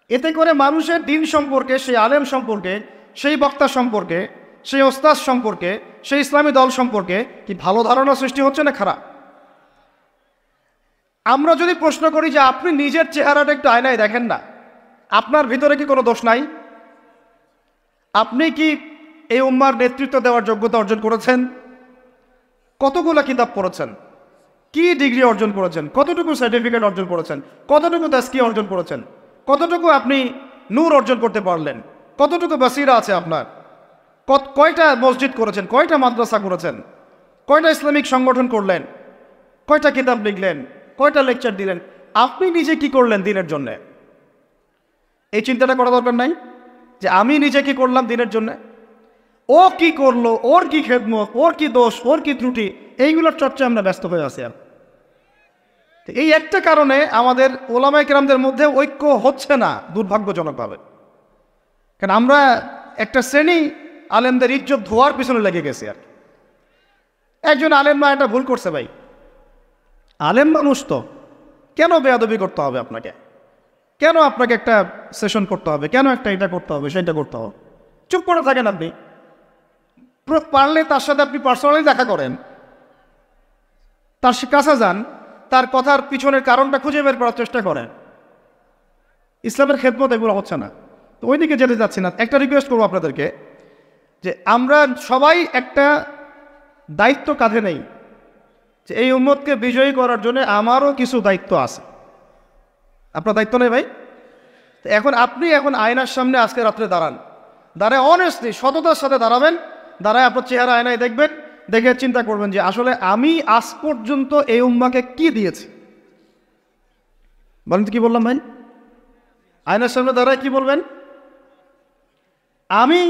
এতে করে মানুষের দিন সম্পর্কে, সেই আলেম সম্পর্কে, সেই বক্তা সম্পর্কে, সেই ওস্তাদ সম্পর্কে, সেই ইসলামী দল সম্পর্কে কি ভালো ধারণা সৃষ্টি হচ্ছে না খারাপ? আমরা যদি প্রশ্ন করি যে আপনি নিজের চেহারাটা একটু আয়নায় দেখেন না, আপনার ভিতরে কি কোনো দোষ নাই? আপনি কি এই উম্মার নেতৃত্ব দেওয়ার যোগ্যতা অর্জন করেছেন? কতগুলো কিতাব পড়েছেন? কি ডিগ্রি অর্জন করেছেন? কতটুকু সার্টিফিকেট অর্জন করেছেন? কতটুকু তাজকিয়া অর্জন করেছেন? কতটুকু আপনি নূর অর্জন করতে পারলেন? কতটুকু বাসিরা আছে আপনার? কয়টা মসজিদ করেছেন? কয়টা মাদ্রাসা করেছেন? কয়টা ইসলামিক সংগঠন করলেন? কয়টা কিতাব লিখলেন? কয়টা লেকচার দিলেন? আপনি নিজে কি করলেন দিনের জন্য? এই চিন্তাটা করা দরকার নাই যে আমি নিজে কি করলাম দিনের জন্য, ও কি করলো, ওর কি খেদমত, ওর কি দোষ, ওর কি ত্রুটি, এইগুলোর চর্চা আমরা ব্যস্ত হয়ে আছি। আর এই একটা কারণে আমাদের ওলামায়ে কেরামদের মধ্যে ঐক্য হচ্ছে না, দুর্ভাগ্যজনকভাবে। কারণ আমরা একটা শ্রেণী আলেমদের ইজ্জত ধোয়ার পিছনে লেগে গেছি। আর একজন আলেম না এটা ভুল করছে ভাই, আলেম মানুষ তো, কেন বেয়াদবি করতে হবে আপনাকে? কেন আপনাকে একটা সেশন করতে হবে? কেন একটা এটা করতে হবে, সেটা করতে হবে? চুপ করে থাকেন আপনি। পারলে তার সাথে আপনি পার্সোনালি দেখা করেন, তার কাছে যান, তার কথার পিছনের কারণটা খুঁজে বের করার চেষ্টা করেন। ইসলামের খেদমত এগুলো হচ্ছে না, তো ওই দিকে যেতে যাচ্ছি না। একটা রিকোয়েস্ট করবো আপনাদেরকে যে আমরা সবাই একটা দায়িত্ব কাঁধে নেই, যে এই উম্মতকে বিজয়ী করার জন্য আমারও কিছু দায়িত্ব আছে। আপনার দায়িত্ব নেই ভাই? তো আপনি আয়নার সামনে আজকে রাত্রে দাঁড়ায় অনেস্টলি সততার সাথে দাঁড়াবেন, দাঁড়ায় আপনার চেহারা আয়নায় দেখবেন, দেখে চিন্তা করবেন যে আসলে আমি আজ পর্যন্ত এই উম্মাকে কি দিয়েছি। বলেন তো কি বললাম ভাই? আয়নার সামনে দাঁড়ায় কি বলবেন? আমি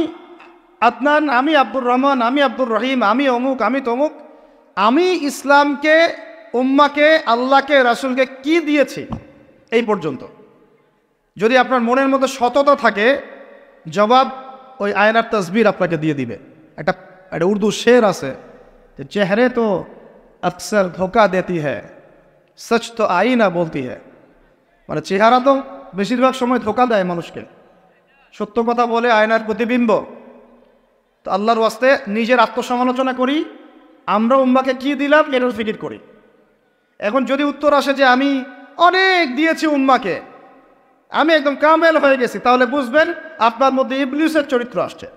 আদনান, আমি আব্দুর রহমান, আমি আব্দুর রহিম, আমি অমুক, আমি তমুক, আমি ইসলামকে, উম্মাকে, আল্লাহকে, রাসূলকে কি দিয়েছি এই পর্যন্ত। যদি আপনার মনের মধ্যে সততা থাকে জবাব ওই আয়নার তসবির আপনাকে দিয়ে দিবে। একটা একটা উর্দু শের আছে যে চেহারে তো আকসর ধোকা দেতি হ্যায়, সচ তো আইনা বলতি হ্যায়। মানে চেহারা তো বেশিরভাগ সময় ধোকা দেয় মানুষকে, সত্য কথা বলে আয়নার প্রতিবিম্ব। তো আল্লাহর ওয়াস্তে নিজের আত্মসমালোচনা করি, আমরা উম্মাকে কি দিলাম এর ফিকির করি। এখন যদি উত্তর আসে যে আমি অনেক দিয়েছি উম্মাকে, আমি একদম কামেল হয়ে গেছি, তাহলে বুঝবেন আপনার মধ্যে ইবলিসের চরিত্র আসছে।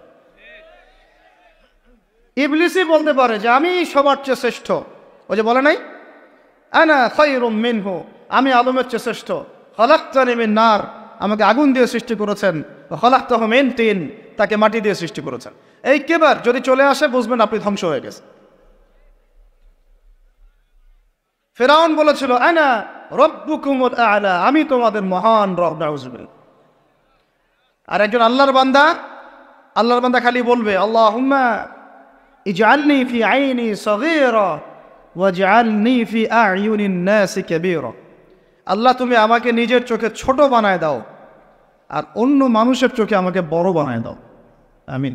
ইবলিসই বলতে পারে যে আমি সবার চেয়ে শ্রেষ্ঠ। ওই যে বলে নাই আনা খায়রুম মিনহু, আমি আদমের চেয়ে শ্রেষ্ঠ। খলাকতানি মিন নার, আমাকে আগুন দিয়ে সৃষ্টি করেছেন। খলাকতাহু মিন তিন, তাকে মাটি দিয়ে সৃষ্টি করেছেন। এই কেবার যদি চলে আসে বুঝবেন আপনি ধ্বংস হয়ে গেছে। ফিরআউন বলেছিল আনা রব্বুকুমুল আ'লা, আমি তোমাদের মহান রব। নাউযুবিল্লাহ। আর একজন আল্লাহর বান্দা খালি বলবে আল্লাহুম্মা ইজআলনি ফি আইনি সগীরা ওয়াজআলনি ফি আ'য়ুনিন নাসি কাবীরা। আল্লাহ তুমি আমাকে নিজের চোখে ছোট বানায় দাও আর অন্য মানুষের চোখে আমাকে বড় বানায় দাও। আমিন।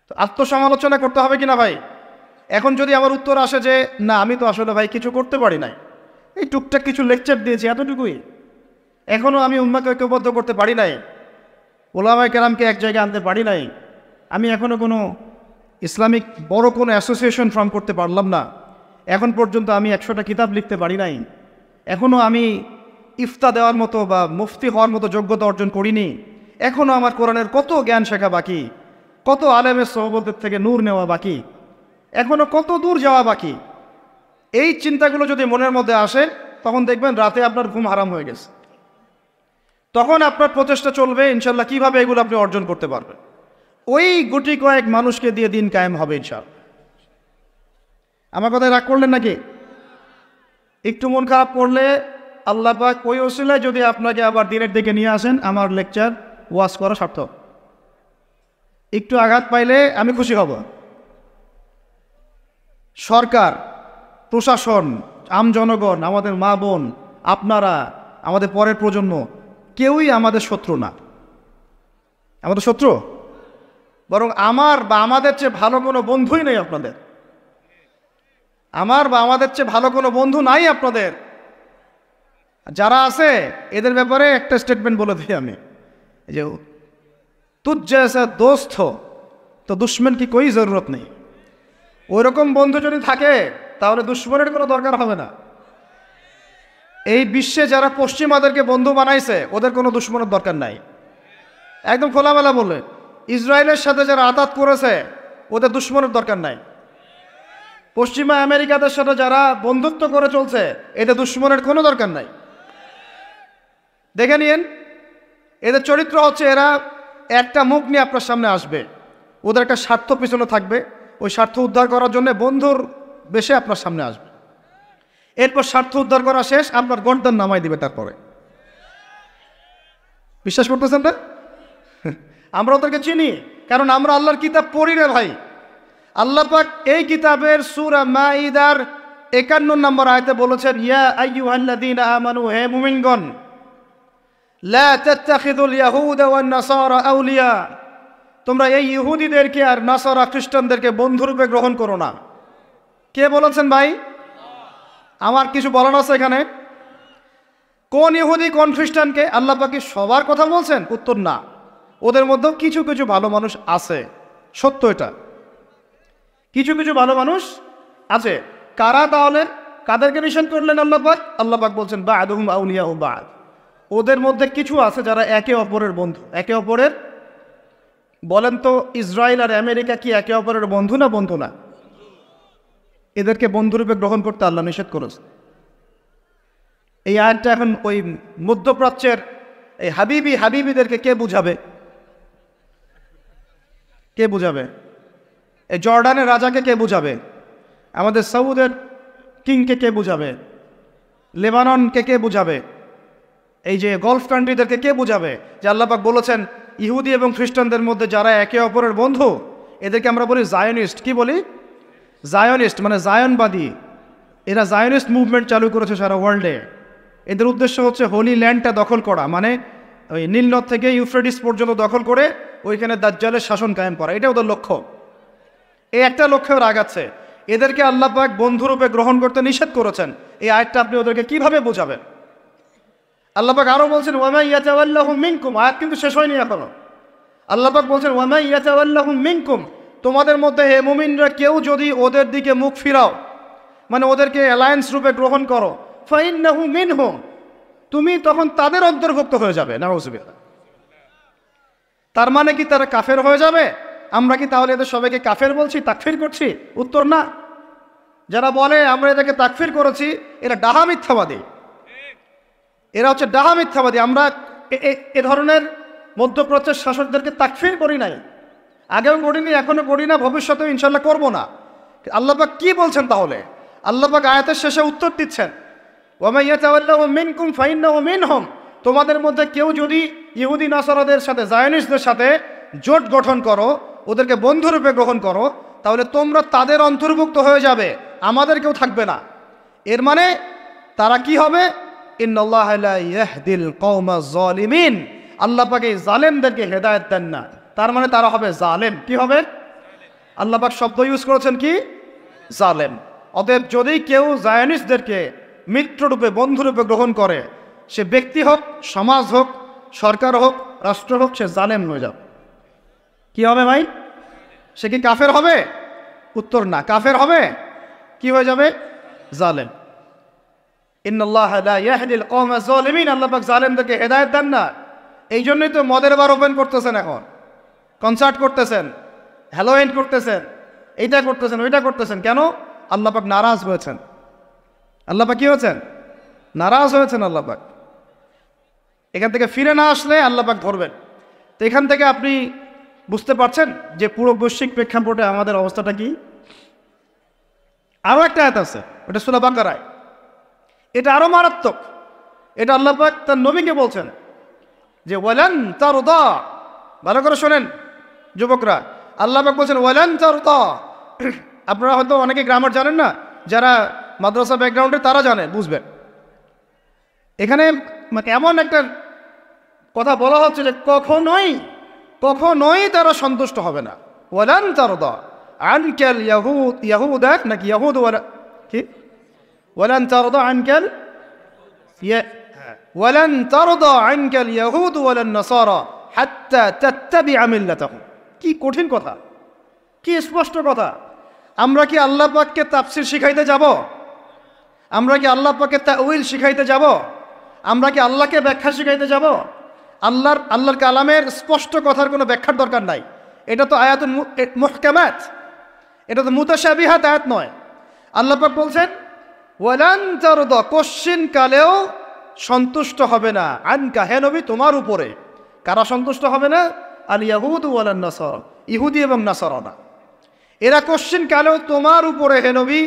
তো আত্মসমালোচনা করতে হবে কিনা ভাই? এখন যদি আমার উত্তর আসে যে না আমি তো আসলে ভাই কিছু করতে পারি নাই, এই টুকটাক কিছু লেকচার দিয়েছি এতটুকুই, এখনও আমি উম্মাকে ঐক্যবদ্ধ করতে পারি নাই, ওলামায়ে কেরামকে এক জায়গায় আনতে পারি নাই, আমি এখনও কোনো ইসলামিক বড় কোনো অ্যাসোসিয়েশন ফর্ম করতে পারলাম না, এখন পর্যন্ত আমি 100টা কিতাব লিখতে পারি নাই, এখনও আমি ইফতা দেওয়ার মতো বা মুফতি হওয়ার মতো যোগ্যতা অর্জন করিনি, এখনও আমার কোরআনের কত জ্ঞান শেখা বাকি, কত আলেমের সহবতের থেকে নূর নেওয়া বাকি, এখনও কত দূর যাওয়া বাকি। এই চিন্তাগুলো যদি মনের মধ্যে আসে তখন দেখবেন রাতে আপনার ঘুম হারাম হয়ে গেছে। তখন আপনার প্রচেষ্টা চলবে ইনশাল্লাহ কীভাবে এগুলো আপনি অর্জন করতে পারবেন। ওই গুটি কয়েক মানুষকে দিয়ে দিন কায়েম হবে ইনশাল্লাহ। আমার কথায় রাগ করলেন নাকি? একটু মন খারাপ করলে আল্লাহ পাক ওই ওসিলায় যদি আপনাকে আবার দিনের দিকে নিয়ে আসেন, আমার লেকচার ওয়াজ করা সার্থক। একটু আঘাত পাইলে আমি খুশি হব। সরকার, প্রশাসন, আম জনগণ, আমাদের মা বোন, আপনারা, আমাদের পরের প্রজন্ম, কেউই আমাদের শত্রু না। আমাদের শত্রু বরং আমার বা আমাদের চেয়ে ভালো কোনো বন্ধুই নেই আপনাদের। আমার বা আমাদের চেয়ে ভালো কোনো বন্ধু নাই আপনাদের। যারা আছে এদের ব্যাপারে একটা স্টেটমেন্ট বলে দিই আমি, যে তুঝ জैसा दोस्त हो তো দুশ্মন কি কোই জরুরত নেই। ওইরকম বন্ধু যদি থাকে তাহলে দুশ্মনের কোনো দরকার হবে না। এই বিশ্বে যারা পশ্চিমাদেরকে বন্ধু বানাইছে ওদের কোনো দুশ্মনের দরকার নাই। একদম খোলামেলা বলে, ইসরায়েলের সাথে যারা আতাত করেছে ওদের দুশ্মনের দরকার নাই। পশ্চিমা আমেরিকাদের সাথে যারা বন্ধুত্ব করে চলছে এদের দুশ্মনের কোনো দরকার নাই। দেখে নিন এদের চরিত্র হচ্ছে এরা একটা মুখ নিয়ে আপনার সামনে আসবে, ওদের একটা স্বার্থ পিছনে থাকবে, ওই স্বার্থ উদ্ধার করার জন্য বন্ধুর বেশে আপনার সামনে আসবে। এরপর স্বার্থ উদ্ধার করা শেষ, আপনার গর্দান নামাই দিবে। তারপরে বিশ্বাস করতেছেন না? আমরা ওদেরকে চিনি, কারণ আমরা আল্লাহর কিতাব পড়ি রে ভাই। আল্লাহ পাক এই কিতাবের সূরা মাঈদার 51 নম্বর আয়াতে বলেছেন, ইয়া আইয়ুহাল্লাযীনা আমানু, হে মুমিনগণ, লা তাত্তাখিযুল ইয়াহুদা ওয়ান নাসারা আউলিয়া, তোমরা এই ইহুদিদেরকে আর নাসারা খ্রিস্টানদেরকে বন্ধুরূপে গ্রহণ করো না। কে বলেছেন ভাই? আমার কিছু বলার আছে এখানে? কোন ইহুদি কোন খ্রিস্টানকে? আল্লাহ পাক কি সবার কথা বলছেন? উত্তর না, ওদের মধ্যেও কিছু কিছু ভালো মানুষ আছে, সত্য এটা। কিছু কিছু ভালো মানুষ আছে। কারা তাহলে? কাদেরকে নিষেধ করলেন আল্লাহ পাক? আল্লাহ পাক বলছেন বা'দুহুম আউলিয়াউ বা'দ, ওদের মধ্যে কিছু আছে যারা একে অপরের বন্ধু। একে অপরের, বলেন তো ইসরায়েল আর আমেরিকা কি একে অপরের বন্ধু না বন্ধু না? এদেরকে বন্ধুরূপে গ্রহণ করতে আল্লাহ নিষেধ করেছে। এই আয়াতটা এখন ওই মধ্যপ্রাচ্যের এই হাবিবিদেরকে কে বুঝাবে? কে বুঝাবে? এই জর্ডানের রাজাকে কে বুঝাবে? আমাদের সৌদের কিংকে কে বুঝাবে? লেবাননকে কে বুঝাবে? এই যে গলফ কান্ট্রিদেরকে কে বুঝাবে যে আল্লাহ পাক বলেছেন ইহুদি এবং খ্রিস্টানদের মধ্যে যারা একে অপরের বন্ধু এদেরকে আমরা বলি জায়নিস্ট। কি বলি? জায়নিস্ট, মানে জায়নবাদী। এরা জায়নিস্ট মুভমেন্ট চালু করেছে সারা ওয়ার্ল্ডে। এদের উদ্দেশ্য হচ্ছে হোলি ল্যান্ডটা দখল করা, মানে ওই নীলনদ থেকে ইউফ্রেটিস পর্যন্ত দখল করে ওইখানে দাজ্জালের শাসন কায়েম করা, এটা ওদের লক্ষ্য। এই একটা লক্ষ্যে ওরা আগাচ্ছে। এদেরকে আল্লাহ পাক বন্ধুরূপে গ্রহণ করতে নিষেধ করেছেন। এই আয়াতটা আপনি ওদেরকে কিভাবে বোঝাবেন? আল্লাহ পাক আরও বলছেন ওয়ামা ইয়াতাওয়াল্লাহু মিনকুম, আয়াত কিন্তু শেষ হয়নি এখনো। আল্লাহ পাক বলছেন ওয়ামা ইয়াতাওয়াল্লাহু মিনকুম, তোমাদের মধ্যে হে মুমিনরা কেউ যদি ওদের দিকে মুখ ফিরাও, মানে ওদেরকে অ্যালায়েন্স রূপে গ্রহণ করো, ফাইন্নাহু মিনহুম, তুমি তখন তাদের অন্তর্ভুক্ত হয়ে যাবে। নাউযুবিল্লাহ। তার মানে কি তারা কাফের হয়ে যাবে? আমরা কি তাহলে এদের সবাইকে কাফের বলছি, তাকফির করছি? উত্তর না। যারা বলে আমরা এদেরকে তাকফির করেছি, এরা ডাহা মিথ্যাবাদী, এরা হচ্ছে ডাহা মিথ্যাবাদী। আমরা এ ধরনের মধ্যপ্রাচ্যের শাসকদেরকে তাকফির করি নাই, আগেও করিনি, এখনো করি না, ভবিষ্যতেও ইনশাল্লাহ করবো না। আল্লাহ পাক কি বলছেন তাহলে? আল্লাহ পাক আয়াতের শেষে উত্তর দিচ্ছেন ওয়ামা ইয়াতাওয়াল্লাহু মিনকুম ফাইন্নাহু মিনহুম, তোমাদের মধ্যে কেউ যদি ইহুদি নাসারাদের সাথে, জায়নিস্টদের সাথে জোট গঠন করো, ওদেরকে বন্ধুরূপে গ্রহণ করো, তাহলে তোমরা তাদের অন্তর্ভুক্ত হয়ে যাবে, আমাদের কেউ থাকবে না। এর মানে তারা কি হবে? ইন্নাল্লাহা লা ইয়াহদিল কওমাজ জালিমিন, আল্লাহ পাক এই জালেমদেরকে হেদায়েত দেন না। তার মানে তারা হবে জালেম। কি হবে? আল্লাহ পাক শব্দ ইউজ করেছেন কি? জালেম। অতএব যদি কেউ জায়নিস্টদেরকে মিত্ররূপে, বন্ধুরূপে গ্রহণ করে, সে ব্যক্তি হোক, সমাজ হোক, সরকার হোক, রাষ্ট্র হোক, সে জালেম হয়ে যাবে। কি হবে ভাই? সে কি কাফের হবে? উত্তর না। কাফের হবে? কি হয়ে যাবে? জালেম। ইন্নাল্লাহা লা ইয়াহদিল কওমাজ জালিমিন, আল্লাহ পাক জালেমদেরকে হেদায়েত দেন না। এই জন্যই তো মদের বার ওপেন করতেছেন, এখন কনসার্ট করতেছেন, হ্যালোইন করতেছেন, এইটা করতেছেন, ওইটা করতেছেন। কেন? আল্লাহ পাক নারাজ হয়েছেন। আল্লাহ পাক কি হয়েছেন? নারাজ হয়েছেন আল্লাহ পাক। এখান থেকে ফিরে না আসলে আল্লাহ পাক ধরবেন। তো এখান থেকে আপনি বুঝতে পারছেন যে পুরো বৈশ্বিক প্রেক্ষাপটে আমাদের অবস্থাটা কি। আরও একটা আয়াত আছে, ওটা সূরা বাকারায়, এটা আরো মারাত্মক। এটা আল্লাহ পাক তার নবীকে বলছেন যে ওয়ালান তারদা, ভালো করে শোনেন যুবকরা, আল্লাহ পাক বলছেন ওয়ালান তারদা। আপনারা হয়তো অনেকে গ্রামার জানেন না, যারা মাদ্রাসা ব্যাকগ্রাউন্ডে তারা জানেন, বুঝবেন। এখানে মানে এমন একটা কথা বলা হচ্ছে যে কখনোই কখনোই তারা সন্তুষ্ট হবে না। ওয়ালান তারদা আনকাল ইয়াহুদ, ইয়াহুদা নাকি ইয়াহুদ, কি ওয়ালান তারদা আনকাল, ওয়ালান তারদা আনকাল ইয়াহুদ ওয়ালান নাসারা হাত্তা তাত্তাবিআ মিল্লাতাহুম। কি কঠিন কথা, কি স্পষ্ট কথা। আমরা কি আল্লাহ পাককে তাফসির শিখাইতে যাব? আমরা কি আল্লাহ পাককে তাউইল শিখাইতে যাব? আমরা কি আল্লাহকে ব্যাখ্যা শিখাইতে যাব? আল্লাহর কালামের স্পষ্ট কথার কোনো ব্যাখ্যার দরকার নাই। এটা তো আয়াতুল মুহকামাত, এটা তো মুতাশাবিহাত আয়াত নয়। আল্লাহ পাক বলছেন ওয়ালান তারদা, কোশ্চিন কালেও সন্তুষ্ট হবে না, আনকা, হে নবী তোমার উপরে। কারা সন্তুষ্ট হবে না? আল ইয়াহুদ ওয়ালান নাসারা, ইহুদি এবং নাসারানা। এরা কোশ্চিন কালেও তোমার উপরে হে নবী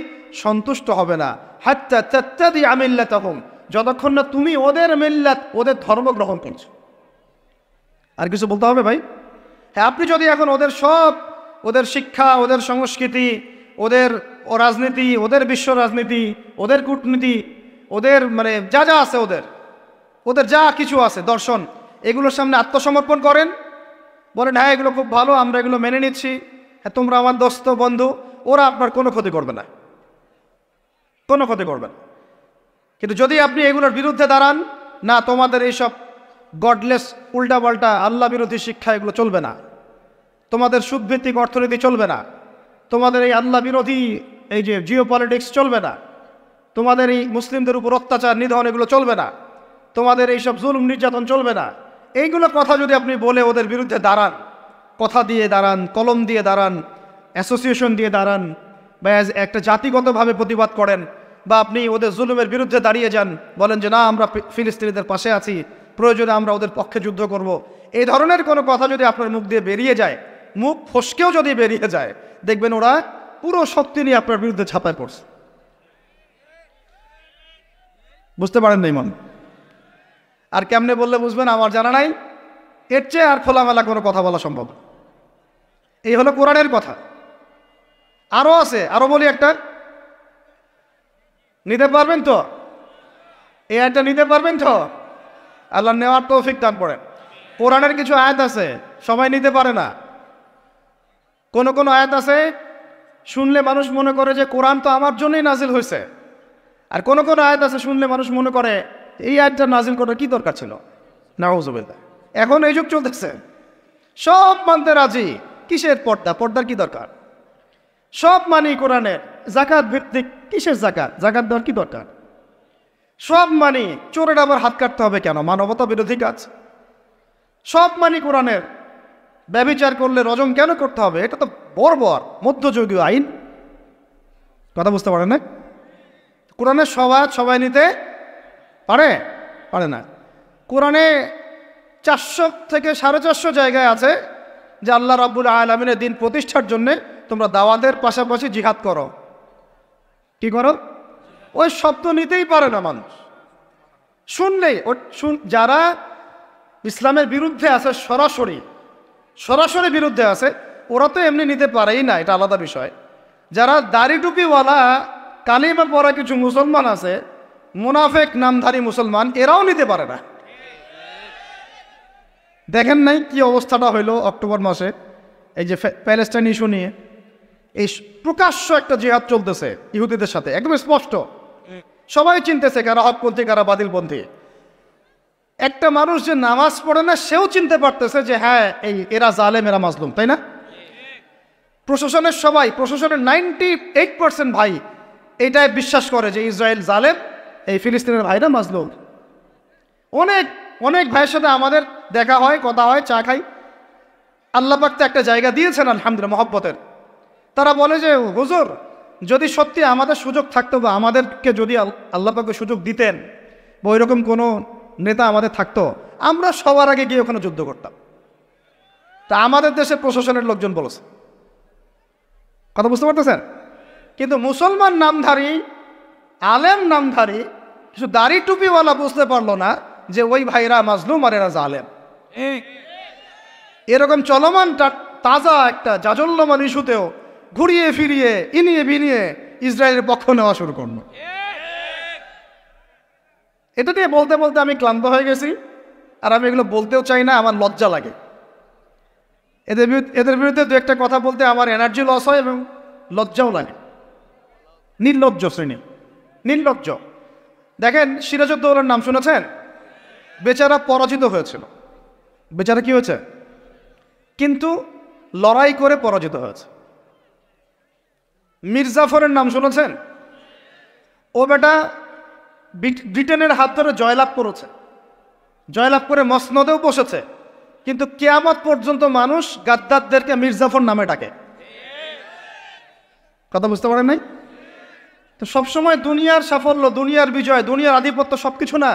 সন্তুষ্ট হবে না, হাত্তা তাত্তাবিআ মিল্লাতাহুম, যতক্ষণ না তুমি ওদের মিল্লাত, ওদের ধর্ম গ্রহণ করছো। আর কিছু বলতে হবে ভাই? হ্যাঁ, আপনি যদি এখন ওদের সব, ওদের শিক্ষা, ওদের সংস্কৃতি, ওদের রাজনীতি, ওদের বিশ্ব রাজনীতি, ওদের কূটনীতি, ওদের মানে যা যা আছে, ওদের যা কিছু আছে, দর্শন, এগুলোর সামনে আত্মসমর্পণ করেন, বলেন হ্যাঁ এগুলো খুব ভালো, আমরা এগুলো মেনে নিচ্ছি, হ্যাঁ তোমরা আমার দোস্ত বন্ধু, ওরা আপনার কোনো ক্ষতি করবে না, কোনো ক্ষতি করবে না। কিন্তু যদি আপনি এগুলোর বিরুদ্ধে দাঁড়ান, না তোমাদের এইসব গডলেস উল্টাপাল্টা আল্লাহ বিরোধী শিক্ষা এগুলো চলবে না, তোমাদের সুদভিত্তিক অর্থনীতি চলবে না, তোমাদের এই আল্লাহ বিরোধী এই যে জিও পলিটিক্স চলবে না, তোমাদের এই মুসলিমদের উপর অত্যাচার নিধন এগুলো চলবে না, তোমাদের এইসব জুলুম নির্যাতন চলবে না, এইগুলো কথা যদি আপনি বলে ওদের বিরুদ্ধে দাঁড়ান, কথা দিয়ে দাঁড়ান, কলম দিয়ে দাঁড়ান, অ্যাসোসিয়েশন দিয়ে দাঁড়ান, বা একটা জাতিগতভাবে প্রতিবাদ করেন, বা আপনি ওদের জুলুমের বিরুদ্ধে দাঁড়িয়ে যান, বলেন যে না আমরা ফিলিস্তিনিদের পাশে আছি, প্রয়োজনে আমরা ওদের পক্ষে যুদ্ধ করব, এই ধরনের কোনো কথা যদি আপনার মুখ দিয়ে বেরিয়ে যায়, মুখ ফসকেও যদি বেরিয়ে যায়, দেখবেন ওরা পুরো শক্তি নিয়ে আপনার বিরুদ্ধে ঝাঁপায় পড়ছে। বুঝতে পারেন না ইমান? আর কেমনে বললে বুঝবেন আমার জানা নাই, এর চেয়ে আর খোলামেলা কোনো কথা বলা সম্ভব। এই হলো কোরআনের কথা। আরও আছে, আরও বলি একটা, নিতে পারবেন তো? এই একটা নিতে পারবেন তো? আল্লাহ নেওয়ার তৌফিক দান করেন। কোরআনের কিছু আয়াত আছে সবাই নিতে পারে না। কোন কোন আয়াত আছে শুনলে মানুষ মনে করে যে কোরআন তো আমার জন্যই নাজিল হয়েছে, আর কোন কোন আয়াত আছে শুনলে মানুষ মনে করে এই আয়াতটা নাজিল করার কি দরকার ছিল। নাউযুবিল্লাহ। এখন এই যুগ চলতেছে, সব মানতে রাজি। কিসের পর্দা? পর্দার কি দরকার? সব মানি কোরআনের। জাকাত ভিত্তিক, কিসের জাকাত? জাকাত দেওয়ার কি দরকার? সব মানি। চোরের আবার হাত কাটতে হবে কেন? মানবতা বিরোধী কাজ। সব মানি কোরআনের। ব্যভিচার করলে রজম কেন করতে হবে? এটা তো বর্বর মধ্যযুগীয় আইন। কথা বুঝতে পারে না? কোরআনের সবাই নিতে পারে পারে না। কোরআনে 400 থেকে 450 জায়গায় আছে যে আল্লাহ রাব্বুল আলামিনের দিন প্রতিষ্ঠার জন্যে তোমরা দাওয়াতের পাশাপাশি জিহাদ করো। কি করো? ওই শব্দ নিতেই পারে না মানুষ। শুনলেই যারা ইসলামের বিরুদ্ধে আছে, সরাসরি বিরুদ্ধে আছে, ওরা তো এমনি নিতে পারেই না, এটা আলাদা বিষয়। যারা দাড়ি টুপিওয়ালা কালিমা পড়া কিছু মুসলমান আছে, মুনাফেক নামধারী মুসলমান, এরাও নিতে পারে না। দেখেন নাই কি অবস্থাটা হইল অক্টোবর মাসে, এই যে প্যালেস্টাইন ইস্যু নিয়ে এই প্রকাশ্য একটা জিহাদ চলতেছে ইহুদিদের সাথে, একদম স্পষ্ট। সবাই চিনতেছে কারা হকপন্থী কারা বাতিলপন্থী। একটা মানুষ যে নামাজ পড়ে না সেও চিনতে পারতেছে যে হ্যাঁ এরা জালেম, এরা মাজলুম, তাই না? প্রশাসনের 98% ভাই এটাই বিশ্বাস করে যে ইসরায়েল জালেম, এই ফিলিস্তিনের ভাইরা মাজলুম। অনেক ভাইয়ের সাথে আমাদের দেখা হয়, কথা হয়, চা খাই। আল্লাহ পাক তো একটা জায়গা দিয়েছেন আলহামদুলিল্লাহ মহব্বতের। তারা বলে যে হুজুর, যদি সত্যি আমাদের সুযোগ থাকতো বা আমাদেরকে যদি আল্লাহ পাক সুযোগ দিতেন বা ওইরকম কোনো নেতা আমাদের থাকতো, আমরা সবার আগে গিয়ে ওখানে যুদ্ধ করতাম। তা আমাদের দেশের প্রশাসনের লোকজন বলেছে। কথা বুঝতে পারতেছেন? কিন্তু মুসলমান নামধারী, আলেম নামধারী, কিছু দাড়ি টুপিওয়ালা বুঝতে পারলো না যে ওই ভাইরা মাজলুম আর এরা জালেম। এরকম চলমান তাজা একটা জাজল্যমান ইস্যুতেও ঘুরিয়ে ফিরিয়ে ইনিয়ে বিনিয়ে ইসরায়েলের পক্ষ নেওয়া শুরু করলো। এটা নিয়ে বলতে বলতে আমি ক্লান্ত হয়ে গেছি, আর আমি এগুলো বলতেও চাই না, আমার লজ্জা লাগে। এদের বিরুদ্ধে দু একটা কথা বলতে আমার এনার্জি লস হয় এবং লজ্জাও লাগে। নির্লজ্জ শ্রেণী, নির্লজ্জ। দেখেন সিরাজউদ্দৌলার নাম শুনেছেন? বেচারা পরাজিত হয়েছিল। বেচারা কি হয়েছে? কিন্তু লড়াই করে পরাজিত হয়েছে। মীর জাফরের নাম শুনেছেন? ও বেটা ব্রিটেনের হাত ধরে জয়লাভ করেছে, জয়লাভ করে মসনদেও বসেছে, কিন্তু কিয়ামত পর্যন্ত মানুষ গাদ্দারদেরকে মীর জাফর নামে ডাকে। কথা বুঝতে পারেন নাই? তো সবসময় দুনিয়ার সাফল্য, দুনিয়ার বিজয়, দুনিয়ার আধিপত্য সবকিছু না।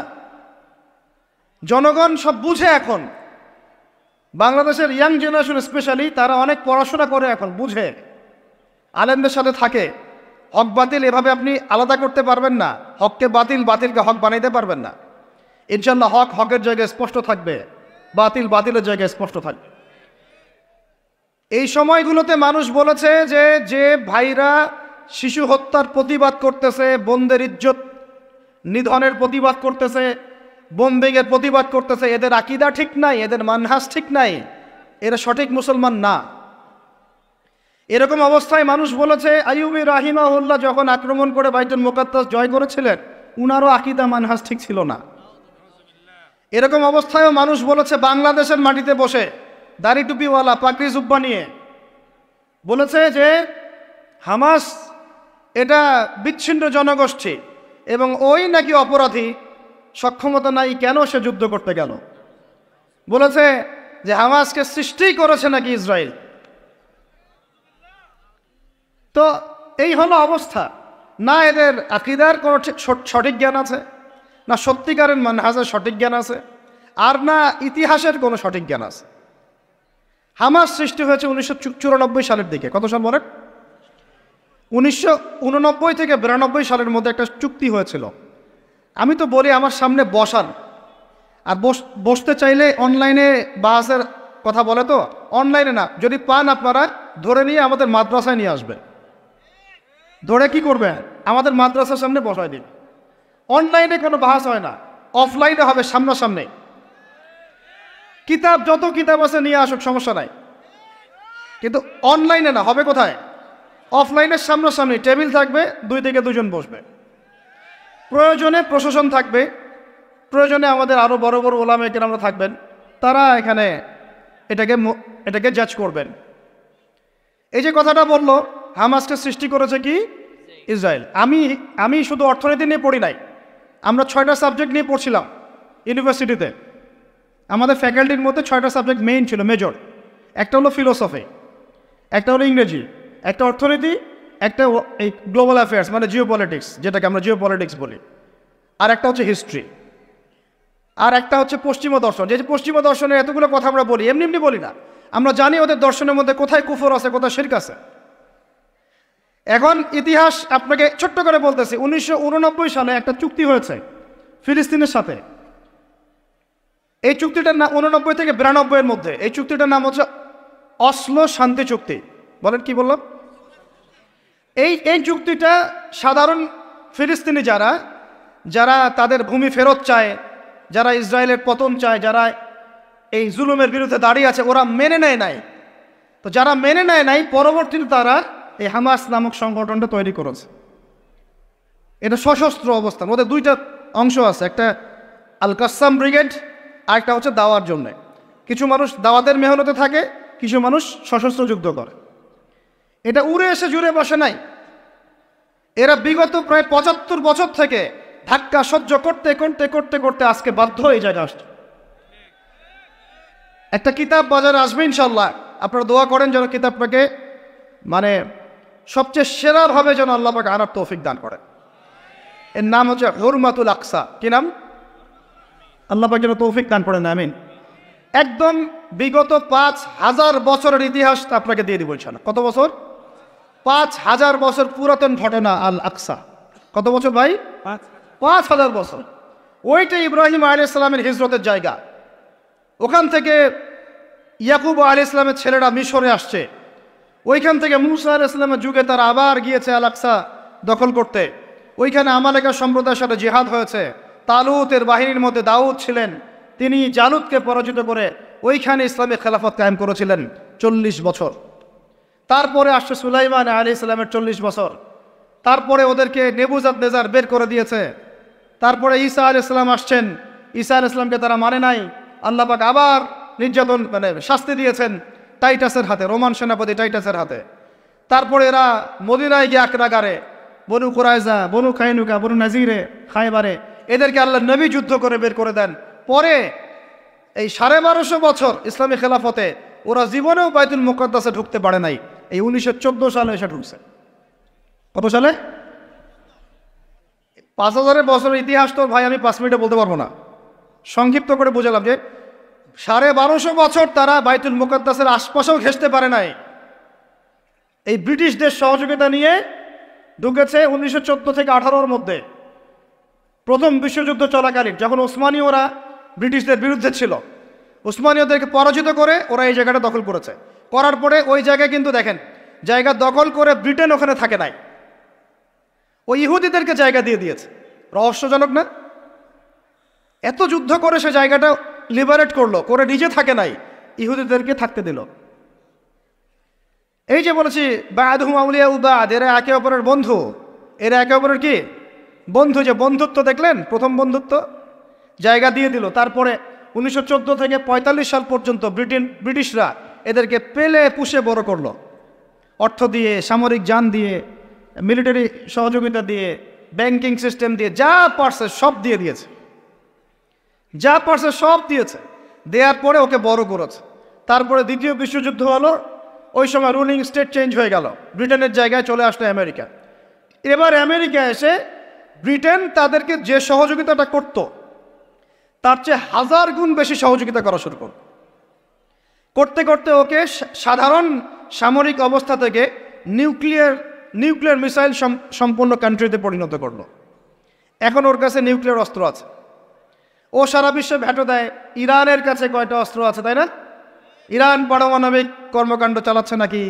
জনগণ সব বুঝে এখন। বাংলাদেশের ইয়াং জেনারেশন স্পেশালি, তারা অনেক পড়াশোনা করে, এখন বুঝে, আলেমদের সাথে থাকে। হক বাতিল এভাবে আপনি আলাদা করতে পারবেন না। হককে বাতিল, বাতিলকে হক বানাইতে পারবেন না। ইনশাল্লাহ হক হকের জায়গায় স্পষ্ট থাকবে, বাতিল বাতিলের জায়গায় স্পষ্ট থাকবে। এই সময়গুলোতে মানুষ বলেছে যে ভাইরা শিশু হত্যার প্রতিবাদ করতেছে, বোনদের ইজ্জত নিধনের প্রতিবাদ করতেছে, বোম্বিংয়ের প্রতিবাদ করতেছে, এদের আকীদা ঠিক নাই, এদের মানহাজ ঠিক নাই, এরা সঠিক মুসলমান না। এরকম অবস্থায় মানুষ বলেছে আইয়ুবী রাহিমাহুল্লাহ যখন আক্রমণ করে বাইতুল মুকাদ্দাস জয় করেছিলেন, উনারও আকীদা মানহাজ ঠিক ছিল না। এরকম অবস্থায়ও মানুষ বলেছে বাংলাদেশের মাটিতে বসে দাড়ি টুপিওয়ালা পাগড়ি জুব্বা নিয়ে বলেছে যে হামাস এটা বিচ্ছিন্ন জনগোষ্ঠী এবং ওই নাকি অপরাধী, সক্ষমতা নাই, কেন সে যুদ্ধ করতে গেল। বলেছে যে হামাসকে সৃষ্টি করেছে নাকি ইসরায়েল। তো এই হলো অবস্থা। না এদের আকীদার কোনো সঠিক জ্ঞান আছে, না সত্যিকারের মানহাজের সঠিক জ্ঞান আছে, আর না ইতিহাসের কোনো সঠিক জ্ঞান আছে। হামাস সৃষ্টি হয়েছে 1994 সালের দিকে। কত সাল বলেন? 1989 থেকে 92 সালের মধ্যে একটা চুক্তি হয়েছিল। আমি তো বলি আমার সামনে বসান, আর বসতে চাইলে অনলাইনে বাহাসের কথা বলে, তো অনলাইনে না, যদি পান আপনারা ধরে নিয়ে আমাদের মাদ্রাসায় নিয়ে আসবে। ধরে কি করবে? আমাদের মাদ্রাসার সামনে বসায় দিন। অনলাইনে কোনো বাহাস হয় না, অফলাইনে হবে সামনাসামনি। কিতাব যত কিতাব আছে নিয়ে আসুক, সমস্যা নাই, কিন্তু অনলাইনে না, হবে কোথায়? অফলাইনের সামনাসামনি টেবিল থাকবে, 2 থেকে 2 জন বসবে। প্রয়োজনে প্রশাসন থাকবে, প্রয়োজনে আমাদের আরও বড় বড় ওলামা কেরামরা থাকবেন, তারা এখানে এটাকে জাজ করবেন। এই যে কথাটা বললো, হামাসকে সৃষ্টি করেছে কি? ইসরায়েল। আমি শুধু অর্থনীতি নিয়ে পড়ি নাই, আমরা 6টা সাবজেক্ট নিয়ে পড়ছিলাম ইউনিভার্সিটিতে। আমাদের ফ্যাকাল্টির মধ্যে 6টা সাবজেক্ট মেইন ছিল, মেজর। একটা হলো ফিলোসফি, একটা হলো ইংরেজি, একটা অর্থনীতি, একটা এই গ্লোবাল অ্যাফেয়ার্স মানে জিও পলিটিক্স, যেটাকে আমরা জিও পলিটিক্স বলি, আর একটা হচ্ছে হিস্ট্রি, আর একটা হচ্ছে পশ্চিমা দর্শন। যে পশ্চিমা দর্শনের এতগুলো কথা আমরা বলি, এমনি এমনি বলি না, আমরা জানি ওদের দর্শনের মধ্যে কোথায় কুফর আছে, কোথায় শিরক আছে। এখন ইতিহাস আপনাকে ছোট্ট করে বলতেছি, 1989 সালে একটা চুক্তি হয়েছে ফিলিস্তিনের সাথে। এই চুক্তিটার নাম 89 থেকে 92 মধ্যে, এই চুক্তিটার নাম হচ্ছে অসলো শান্তি চুক্তি। বলেন কি বললাম? এই চুক্তিটা সাধারণ ফিলিস্তিনি যারা তাদের ভূমি ফেরত চায়, যারা ইসরায়েলের পতন চায়, যারা এই জুলুমের বিরুদ্ধে দাঁড়িয়ে আছে, ওরা মেনে নেয় নাই। তো যারা মেনে নেয় নাই, পরবর্তীতে তারা এই হামাস নামক সংগঠনটা তৈরি করেছে। এটা সশস্ত্র অবস্থান, ওদের 2টা অংশ আছে, একটা আল কাসাম ব্রিগেড, আর একটা হচ্ছে দাওয়ার জন্য। কিছু মানুষ দাওয়াতের মেহনতে থাকে, কিছু মানুষ সশস্ত্র যুদ্ধ করে। এটা উড়ে এসে জুড়ে বসে নাই, এরা বিগত প্রায় 75 বছর থেকে ধাক্কা সহ্য করতে করতে করতে করতে আজকে বাধ্য এই জায়গায় আসছে। একটা কিতাব বাজারে আসবে ইনশাল্লাহ, আপনারা দোয়া করেন যেন কিতাবটাকে মানে সবচেয়ে সেরাভাবে যেন আল্লাহ পাক আনার তৌফিক দান করেন। এর নাম হচ্ছে হুরমাতুল আকসা। কি নাম? আল্লাহ পাক যেন তৌফিক দান করেন, আমিন। একদম বিগত 5000 বছরের ইতিহাস আপনাকে দিয়ে দিব ইনশাল্লাহ। কত বছর? 5000 বছর পুরাতন ঘটনা আল আকসা। কত বছর ভাই? 5000 বছর। ওইটা ইব্রাহিম আলাইহিস সালামের হিজরতের জায়গা। ওখান থেকে ইয়াকুব আলাইহিস সালামের ছেলেরা মিশরে আসছে, ওইখান থেকে মুসা আলাইহিস সালামের যুগে তারা আবার গিয়েছে আল আকসা দখল করতে। ওইখানে আমালেকা সম্প্রদায়ের সাথে জিহাদ হয়েছে। তালুতের বাহিনীর মধ্যে দাউদ ছিলেন, তিনি জালুতকে পরাজিত করে ওইখানে ইসলামী খেলাফত কায়েম করেছিলেন 40 বছর। তারপরে আসছে সুলাইমান আলাইহিস সালামের 40 বছর। তারপরে ওদেরকে নেবুজাদনেজার বের করে দিয়েছে। তারপরে ঈসা আলাইহিস সালাম আসছেন, ঈসা আলাইহিস সালামকে তারা মানে নাই, আল্লাহ পাক আবার নির্যাতন মানে শাস্তি দিয়েছেন টাইটাসের হাতে, রোমান সেনাপতি টাইটাসের হাতে। তারপরে এরা মদিনায় গিয়ে আক্রাগারে বনু কুরাইজা, বনু কাইনুকা, বনু নাজিরে, খায়বারে এদেরকে আল্লাহ নবী যুদ্ধ করে বের করে দেন। পরে এই 1250 বছর ইসলামী খেলাফতে ওরা জীবনেও বাইতুল মুকাদ্দাসে ঢুকতে পারে নাই। এই 1914 সালে এসে ঢুকছে। কত সালে? 5000 বছরের ইতিহাস তো ভাই আমি 5 মিনিটে বলতে পারবো না, সংক্ষিপ্ত করে বুঝালাম যে 1250 বছর তারা বাইতুল মুকাদ্দাসের আশপাশেও ঘেঁষতে পারে নাই। এই ব্রিটিশদের সহযোগিতা নিয়ে ঢুকেছে 1914 থেকে 18-র মধ্যে, প্রথম বিশ্বযুদ্ধ চলাকালীন, যখন ওসমানীয়রা ব্রিটিশদের বিরুদ্ধে ছিল। ওসমানীয়দেরকে পরাজিত করে ওরা এই জায়গাটা দখল করেছে। করার পরে ওই জায়গায় কিন্তু দেখেন জায়গা দখল করে ব্রিটেন ওখানে থাকে নাই, ওই ইহুদিদেরকে জায়গা দিয়ে দিয়েছে। রহস্যজনক না? এত যুদ্ধ করে সে জায়গাটা লিবারেট করলো, করে নিজে থাকে নাই, ইহুদিদেরকে থাকতে দিল। এই যে বলেছি বা'দুহুম আউলিয়াউ বা'দ, এরা একে অপরের বন্ধু, এরা একে অপরের কি বন্ধু। যে বন্ধুত্ব দেখলেন, প্রথম বন্ধুত্ব, জায়গা দিয়ে দিল। তারপরে 1914 থেকে 45 সাল পর্যন্ত ব্রিটিশরা এদেরকে পেলে পুষে বড় করলো, অর্থ দিয়ে, সামরিক যান দিয়ে, মিলিটারি সহযোগিতা দিয়ে, ব্যাংকিং সিস্টেম দিয়ে, যা পারছে সব দিয়ে দিয়েছে, যা পারছে সব দিয়েছে। দেওয়ার পরে ওকে বড় করেছে। তারপরে দ্বিতীয় বিশ্বযুদ্ধ হলো, ওই সময় রুলিং স্টেট চেঞ্জ হয়ে গেল, ব্রিটেনের জায়গায় চলে আসলো আমেরিকা। এবার আমেরিকা এসে ব্রিটেন তাদেরকে যে সহযোগিতাটা করত তার চেয়ে 1000 গুণ বেশি সহযোগিতা করা শুরু করল। করতে করতে ওকে সাধারণ সামরিক অবস্থা থেকে নিউক্লিয়ার মিসাইল সম্পন্ন কান্ট্রিতে পরিণত করলো। এখন ওর কাছে নিউক্লিয়ার অস্ত্র আছে, ও সারা বিশ্বে ভেটো দেয়। ইরানের কাছে কয়টা অস্ত্র আছে, তাই না? ইরান পারমাণবিক কর্মকাণ্ড চালাচ্ছে নাকি,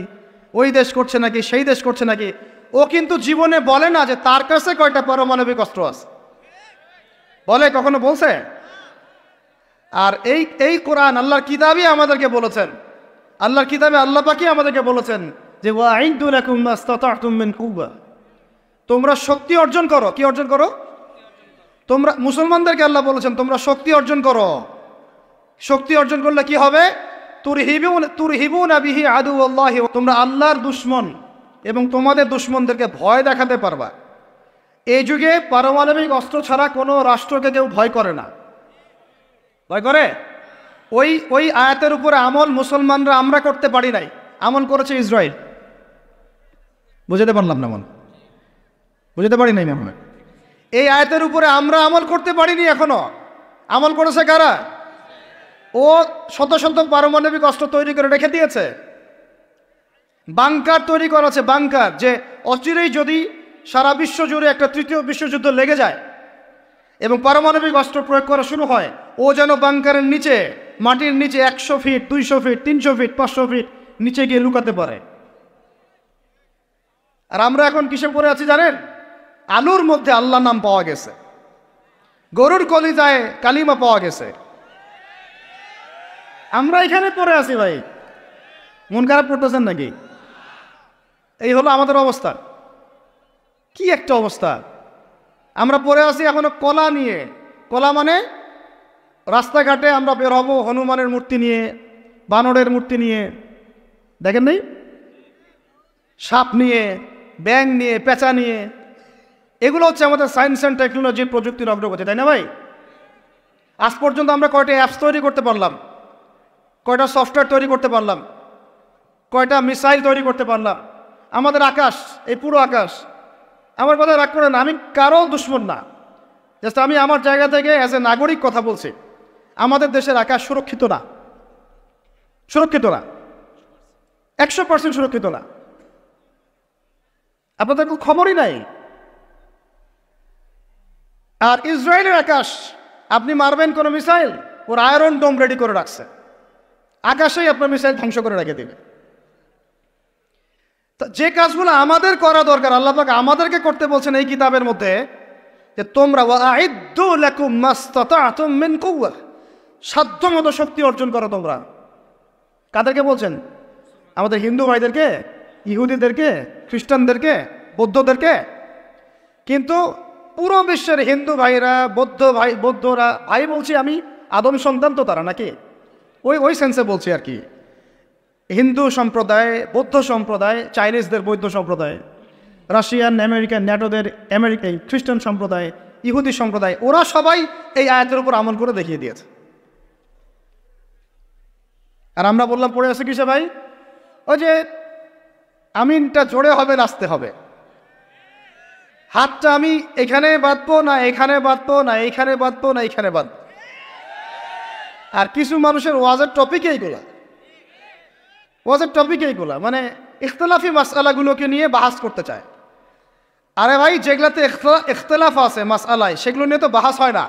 ওই দেশ করছে নাকি, সেই দেশ করছে নাকি, ও কিন্তু জীবনে বলে না যে তার কাছে কয়টা পারমাণবিক অস্ত্র আছে। বলে? কখনো বলছে? আর এই কোরআন আল্লাহর কিতাবই আমাদেরকে বলেছেন, আল্লাহর কিতাবে আল্লাহ পাকই আমাদেরকে বলেছেন যে ওয়াইদু লাকুম মাস্তাতা'তুম মিন কুওয়া, তোমরা শক্তি অর্জন করো। কি অর্জন করো? তোমরা মুসলমানদেরকে আল্লাহ বলেছেন তোমরা শক্তি অর্জন করো। শক্তি অর্জন করলে কি হবে? তুরহিবুনা বিহি আদুওয়াল্লাহি, তোমরা আল্লাহর দুশমন এবং তোমাদের দুশমনদেরকে ভয় দেখাতে পারবা। এই যুগে পারমাণবিক অস্ত্র ছাড়া কোনো রাষ্ট্রকে কেউ ভয় করে না। ভয় করে? ওই আয়াতের উপরে আমল মুসলমানরা আমরা করতে পারি নাই, আমল করেছে ইসরায়েল। বুঝাতে পারলাম না? বুঝাতে পারি নাই মনে হয়। এই আয়াতের উপরে আমরা আমল করতে পারিনি এখনো। আমল করেছে কারা? ও শত শত পারমাণবিক অস্ত্র তৈরি করে রেখে দিয়েছে, বাংকার তৈরি করা আছে, বাংকার, যে অচিরেই যদি সারা বিশ্ব জুড়ে একটা তৃতীয় বিশ্বযুদ্ধ লেগে যায় এবং পারমাণবিক অস্ত্র প্রয়োগ করা শুরু হয়, ও যেন বাংকারের নিচে, মাটির নিচে 100 ফিট, 200 ফিট, 300 ফিট, 500 ফিট নিচে গিয়ে লুকাতে পারে। আর আমরা এখন কিসে পড়ে আছি জানেন? আলুর মধ্যে আল্লাহ নাম পাওয়া গেছে, গরুর কলিজায় কালিমা পাওয়া গেছে, আমরা এখানে পড়ে আছি। ভাই মন খারাপ করতেছেন নাকি? এই হলো আমাদের অবস্থা। কি একটা অবস্থা! আমরা পড়ে আছি এখনো কলা নিয়ে। কলা মানে রাস্তাঘাটে আমরা বের হব হনুমানের মূর্তি নিয়ে, বানরের মূর্তি নিয়ে, দেখেন নেই? সাপ নিয়ে, ব্যাঙ নিয়ে, পেঁচা নিয়ে। এগুলো হচ্ছে আমাদের সায়েন্স অ্যান্ড টেকনোলজি, প্রযুক্তির অগ্রগতি, তাই না ভাই? আজ পর্যন্ত আমরা কয়টা অ্যাপস তৈরি করতে পারলাম, কয়টা সফটওয়্যার তৈরি করতে পারলাম, কয়টা মিসাইল তৈরি করতে পারলাম। আমাদের আকাশ, এই পুরো আকাশ, আমার কথা রাগ করে না, আমি কারো দুশ্মন না, জাস্ট আমি আমার জায়গা থেকে অ্যাজ এ নাগরিক কথা বলছি। আমাদের দেশের আকাশ সুরক্ষিত না, সুরক্ষিত না, 100% সুরক্ষিত না। আপনাদের কোনো খবরই নাই। আর ইসরায়েলের আকাশ, আপনি মারবেন কোনো মিসাইল, ওর আয়রন ডোম রেডি করে রাখছে, আকাশেই আপনার মিসাইল ধ্বংস করে রেখে দেবে। যে কাজগুলো আমাদের করা দরকার আল্লাহ পাক আমাদেরকে করতে বলছেন এই কিতাবের মধ্যে, যে তোমরা ওয়াইদু লাকুম মাস্তাতা'তুম মিন কুওয়া, সাধ্যমতো শক্তি অর্জন করো তোমরা। কাদেরকে বলছেন? আমাদের হিন্দু ভাইদেরকে, ইহুদিদেরকে, খ্রিস্টানদেরকে, বৌদ্ধদেরকে। কিন্তু পুরো বিশ্বের হিন্দু ভাইরা, বৌদ্ধরা, ভাই বলছি আমি, আদম সন্তান তো তারা নাকি, ওই সেন্সে বলছি আর কি। হিন্দু সম্প্রদায়, বৌদ্ধ সম্প্রদায়, চাইনিজদের বৌদ্ধ সম্প্রদায়, রাশিয়ান, আমেরিকান, ন্যাটোদের আমেরিকান, খ্রিস্টান সম্প্রদায়, ইহুদি সম্প্রদায়, ওরা সবাই এই আয়াতের উপর আমল করে দেখিয়ে দিয়েছে। আর আমরা বললাম পড়ে আছে কিসে ভাই? ওই যে আমিনটা জোরে হবে, নাচতে হবে, হাতটা আমি এখানে বাঁধবো না, এখানে বাঁধবো না, এইখানে বাঁধবো না, এইখানে বাঁধবো। আর কিছু মানুষের ওয়াজের টপিক এইগুলা, ওয়াজের টপিক এইগুলা, মানে ইখতলাফি মাসআলাগুলোকে নিয়ে বাহাস করতে চায়। আরে ভাই, যেগুলাতে ইখতলাফ আছে মাসআলায়, সেগুলো নিয়ে তো বাহাস হয় না।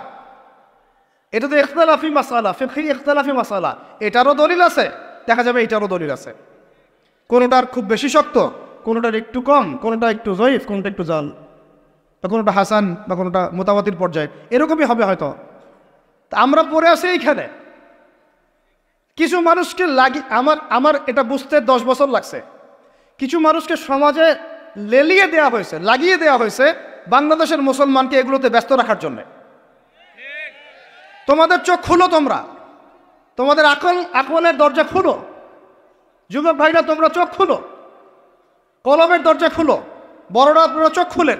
এটা তো ইখতলাফি মাসআলা, ফিকহি ইখতলাফি মাসআলা, এটারও দলিল আছে, দেখা যাবে এটারও দলিল আছে। কোনোটার খুব বেশি শক্ত, কোনোটার একটু কম, কোনোটা একটু জয়ীফ, কোনোটা একটু জাল, বা কোনোটা হাসান, বা কোনোটা মোতাবাতির পর্যায়ে, এরকমই হবে হয়তো। তা আমরা পড়ে আছি এইখানে। কিছু মানুষকে আমার এটা বুঝতে 10 বছর লাগছে। কিছু মানুষকে সমাজে লেলিয়ে দেওয়া হয়েছে, লাগিয়ে দেওয়া হয়েছে বাংলাদেশের মুসলমানকে এগুলোতে ব্যস্ত রাখার জন্য। তোমাদের চোখ খুলো, তোমরা তোমাদের আকলের দরজা খুলো, যুবক ভাইরা তোমরা চোখ খুলো, কলমের দরজা খুলো, বড়রা আপনারা চোখ খুলেন।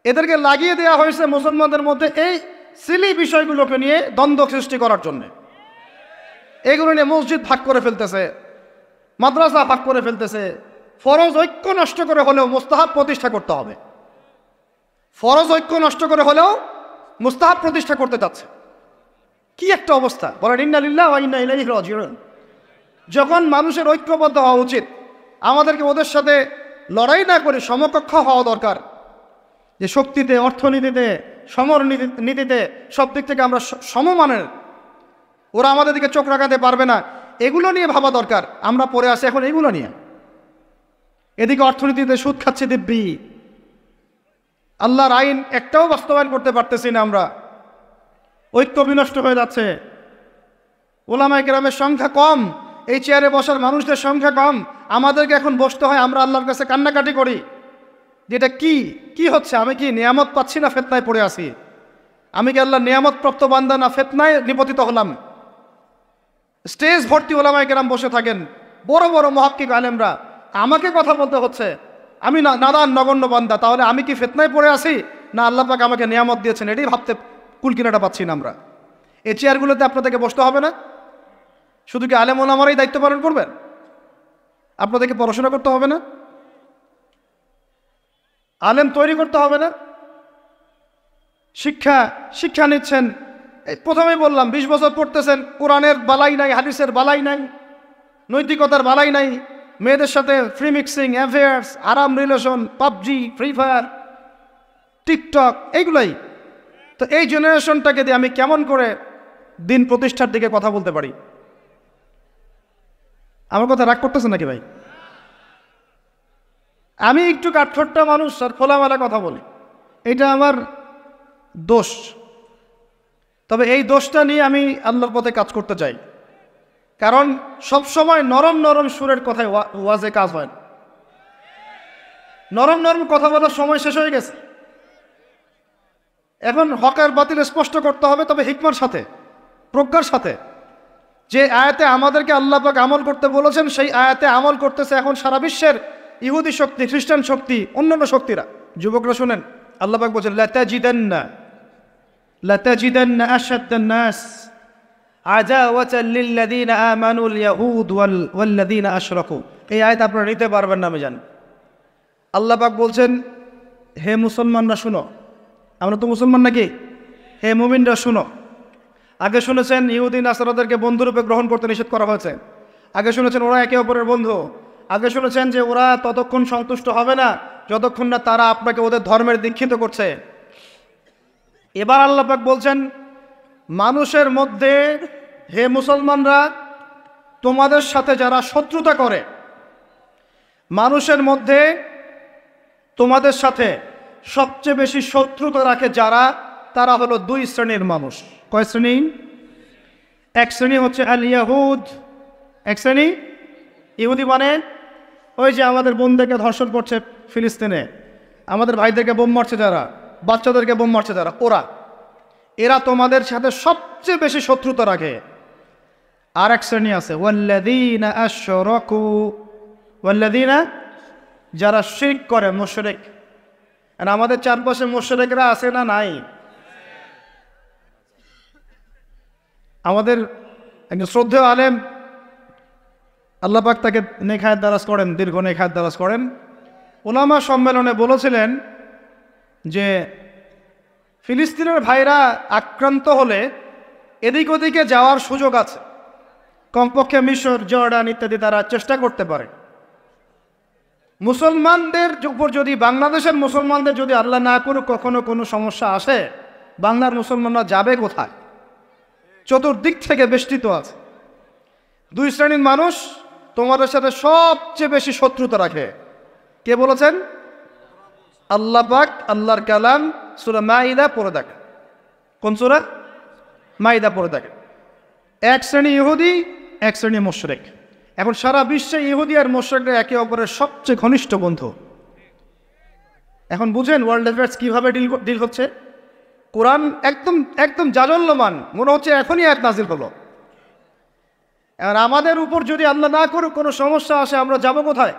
এদেরকে লাগিয়ে দেওয়া হয়েছে মুসলমানদের মধ্যে এই সিলি বিষয়গুলোকে নিয়ে দ্বন্দ্ব সৃষ্টি করার জন্য। এগুলো নিয়ে মসজিদ ভাগ করে ফেলতেছে, মাদ্রাসা ভাগ করে ফেলতেছে। ফরজ ঐক্য নষ্ট করে হলেও মুস্তাহাব প্রতিষ্ঠা করতে হবে, ফরজ ঐক্য নষ্ট করে হলেও মুস্তাহাব প্রতিষ্ঠা করতে যাচ্ছে। কি একটা অবস্থা! বলেন ইন্না লিল্লাহি ওয়া ইন্না ইলাইহি রাজিউন। যখন মানুষের ঐক্যবদ্ধ হওয়া উচিত, আমাদেরকে ওদের সাথে লড়াই না করে সমকক্ষ হওয়া দরকার, যে শক্তিতে, অর্থনীতিতে, সমর নীতিতে, সব দিক থেকে আমরা সমমানের, ওরা আমাদের দিকে চোখ রাখাতে পারবে না, এগুলো নিয়ে ভাবা দরকার। আমরা পড়ে আসি এখন এগুলো নিয়ে। এদিকে অর্থনীতিতে সুদ খাচ্ছে দিব্যি, আল্লাহর আইন একটাও বাস্তবায়ন করতে পারতেছি না আমরা। ঐক্য বিনষ্ট হয়ে যাচ্ছে, ওলামায়ে কেরামের সংখ্যা কম, এই চেয়ারে বসার মানুষদের সংখ্যা কম, আমাদেরকে এখন বসতে হয়, আমরা আল্লাহর কাছে কান্নাকাটি করি যে এটা কি হচ্ছে, আমি কি নিয়ামত পাচ্ছি না ফিতনায় পড়ে আছি, আমি কি আল্লাহ নিয়ামত প্রাপ্ত বান্দা না ফিতনায় নিপতিত হলাম। স্টেজ ভর্তি ওলামায়ে কেরাম বসে থাকেন, বড় বড় মুহাক্কিক আলেমরা, আমাকে কথা বলতে হচ্ছে, আমি নাদান নগণ্য বান্দা, তাহলে আমি কি ফিতনায় পড়ে আছি না আল্লাহ পাক আমাকে নিয়ামত দিয়েছেন, এটাই ভাবতে কুলকিনাটা পাচ্ছি না আমরা। এই চেয়ারগুলোতে আপনাদেরকে বসতে হবে না? শুধু কি আলেম ওলামারাই দায়িত্ব পালন করবেন? আপনাদেরকে পড়াশোনা করতে হবে না? আলেম তৈরি করতে হবে না? শিক্ষা নিচ্ছেন, এই প্রথমেই বললাম 20 বছর পড়তেছেন, কোরআনের বালাই নাই, হাদিসের বালাই নাই, নৈতিকতার বালাই নাই, মেয়েদের সাথে ফ্রি মিক্সিং, অ্যাফেয়ার্স, আরাম relation, PUBG, free fire, TikTok, এইগুলাই। তো এই জেনারেশনটাকে দিয়ে আমি কেমন করে দিন প্রতিষ্ঠার দিকে কথা বলতে পারি? আমার কথা রাগ করতেছে নাকি ভাই? আমি একটু কাঠখোট্টা মানুষ আর খোলামেলা কথা বলি, এটা আমার দোষ। তবে এই দোষটা নিয়ে আমি আল্লাহর পথে কাজ করতে চাই, কারণ সব সময় নরম নরম সুরের কথায় ওয়াজে কাজ হয় না। নরম নরম কথা বলার সময় শেষ হয়ে গেছে, এখন হকের বাতিল স্পষ্ট করতে হবে, তবে হিকমার সাথে, প্রজ্ঞার সাথে। যে আয়াতে আমাদেরকে আল্লাহ পাক আমল করতে বলেছেন, সেই আয়াতে আমল করতেছে এখন সারা বিশ্বের ইহুদি শক্তি, খ্রিস্টান শক্তি, অন্যান্য শক্তিরা। যুবকরা শুনেন, আল্লাহ পাক বলছেন লাতাজিদান্না আশাদ্দান নাস আদাওয়াতান লিল্লাযীনা আমানুল ইয়াহুদ ওয়াল্লাযীনা আশরাকু। এই আয়াত আপনারা নিতে পারবেন না আমি জানি। আল্লাহ পাক বলছেন, হে মুসলমানরা শুনো, আমরা তো মুসলমান নাকি, হে মুমিনরা শুনো। আগে শুনেছেন ইহুদি নাসারাদেরকে বন্ধুরূপে গ্রহণ করতে নিষেধ করা হয়েছে, আগে শুনেছেন ওরা একে অপরের বন্ধু, আগে শুনেছেন যে ওরা ততক্ষণ সন্তুষ্ট হবে না যতক্ষণ না তারা আপনাকে ওদের ধর্মের দীক্ষিত করছে। এবার আল্লাহ পাক বলছেন, মানুষের মধ্যে, হে মুসলমানরা, তোমাদের সাথে যারা শত্রুতা করে, মানুষের মধ্যে তোমাদের সাথে সবচেয়ে বেশি শত্রুতা রাখে যারা, তারা হলো 2 শ্রেণীর মানুষ। কয় শ্রেণী? এক শ্রেণী হচ্ছে আল ইয়াহুদ, এক শ্রেণী ইহুদি, মানে ওই যে আমাদের বোনদেরকে ধর্ষণ করছে ফিলিস্তিনে, আমাদের ভাইদেরকে বোম মারছে যারা, বাচ্চাদেরকে বোম মারছে যারা, এরা তোমাদের সাথে সবচেয়ে বেশি শত্রুতা রাখে। আর এক শ্রেণী আছে ওয়াল্লাযীনা আশরাকু, ওয়াল্লাযীনা, যারা শিরক করে, মুশরিক। আর আমাদের চারপাশে মুশরিকরা আছে না নাই? আমাদের একজন শ্রদ্ধেয় আলেম, আল্লাহ পাক তাকে নেক হায়াত দারাজ করেন, দীর্ঘ নেক হায়াত দারাজ করেন, উলামা সম্মেলনে বলেছিলেন যে ফিলিস্তিনের ভাইরা আক্রান্ত হলে এদিক ওদিকে যাওয়ার সুযোগ আছে, কমপক্ষে মিশর, জর্ডান ইত্যাদি তারা চেষ্টা করতে পারে। মুসলমানদের উপর যদি, বাংলাদেশের মুসলমানদের যদি আল্লাহ না করুক কখনো কোনো সমস্যা আসে, বাংলার মুসলমানরা যাবে কোথায়? চতুর্দিক থেকে বেষ্টিত আছে। 2 শ্রেণীর মানুষ তোমাদের সাথে সবচেয়ে বেশি শত্রুতা রাখে। কে বলেছেন? আল্লাহ পাক, আল্লাহর কালাম, সূরা মাইদা পড়ে দেখে। কোন সূরা? মাইদা পড়ে দেখে। এক শ্রেণী ইহুদি, এক শ্রেণী মুশরিক। এখন সারা বিশ্বে ইহুদি আর মুশরিকরা একে অপরের সবচেয়ে ঘনিষ্ঠ বন্ধু। এখন বুঝেন ওয়ার্ল্ড অ্যাফেয়ার্স কীভাবে ডিল হচ্ছে। কোরআন একদম জাজল্যমান, মনে হচ্ছে এখনই আয়াত নাজিল হলো। আর আমাদের উপর যদি আল্লাহ না করুক কোনো সমস্যা আসে, আমরা যাব কোথায়?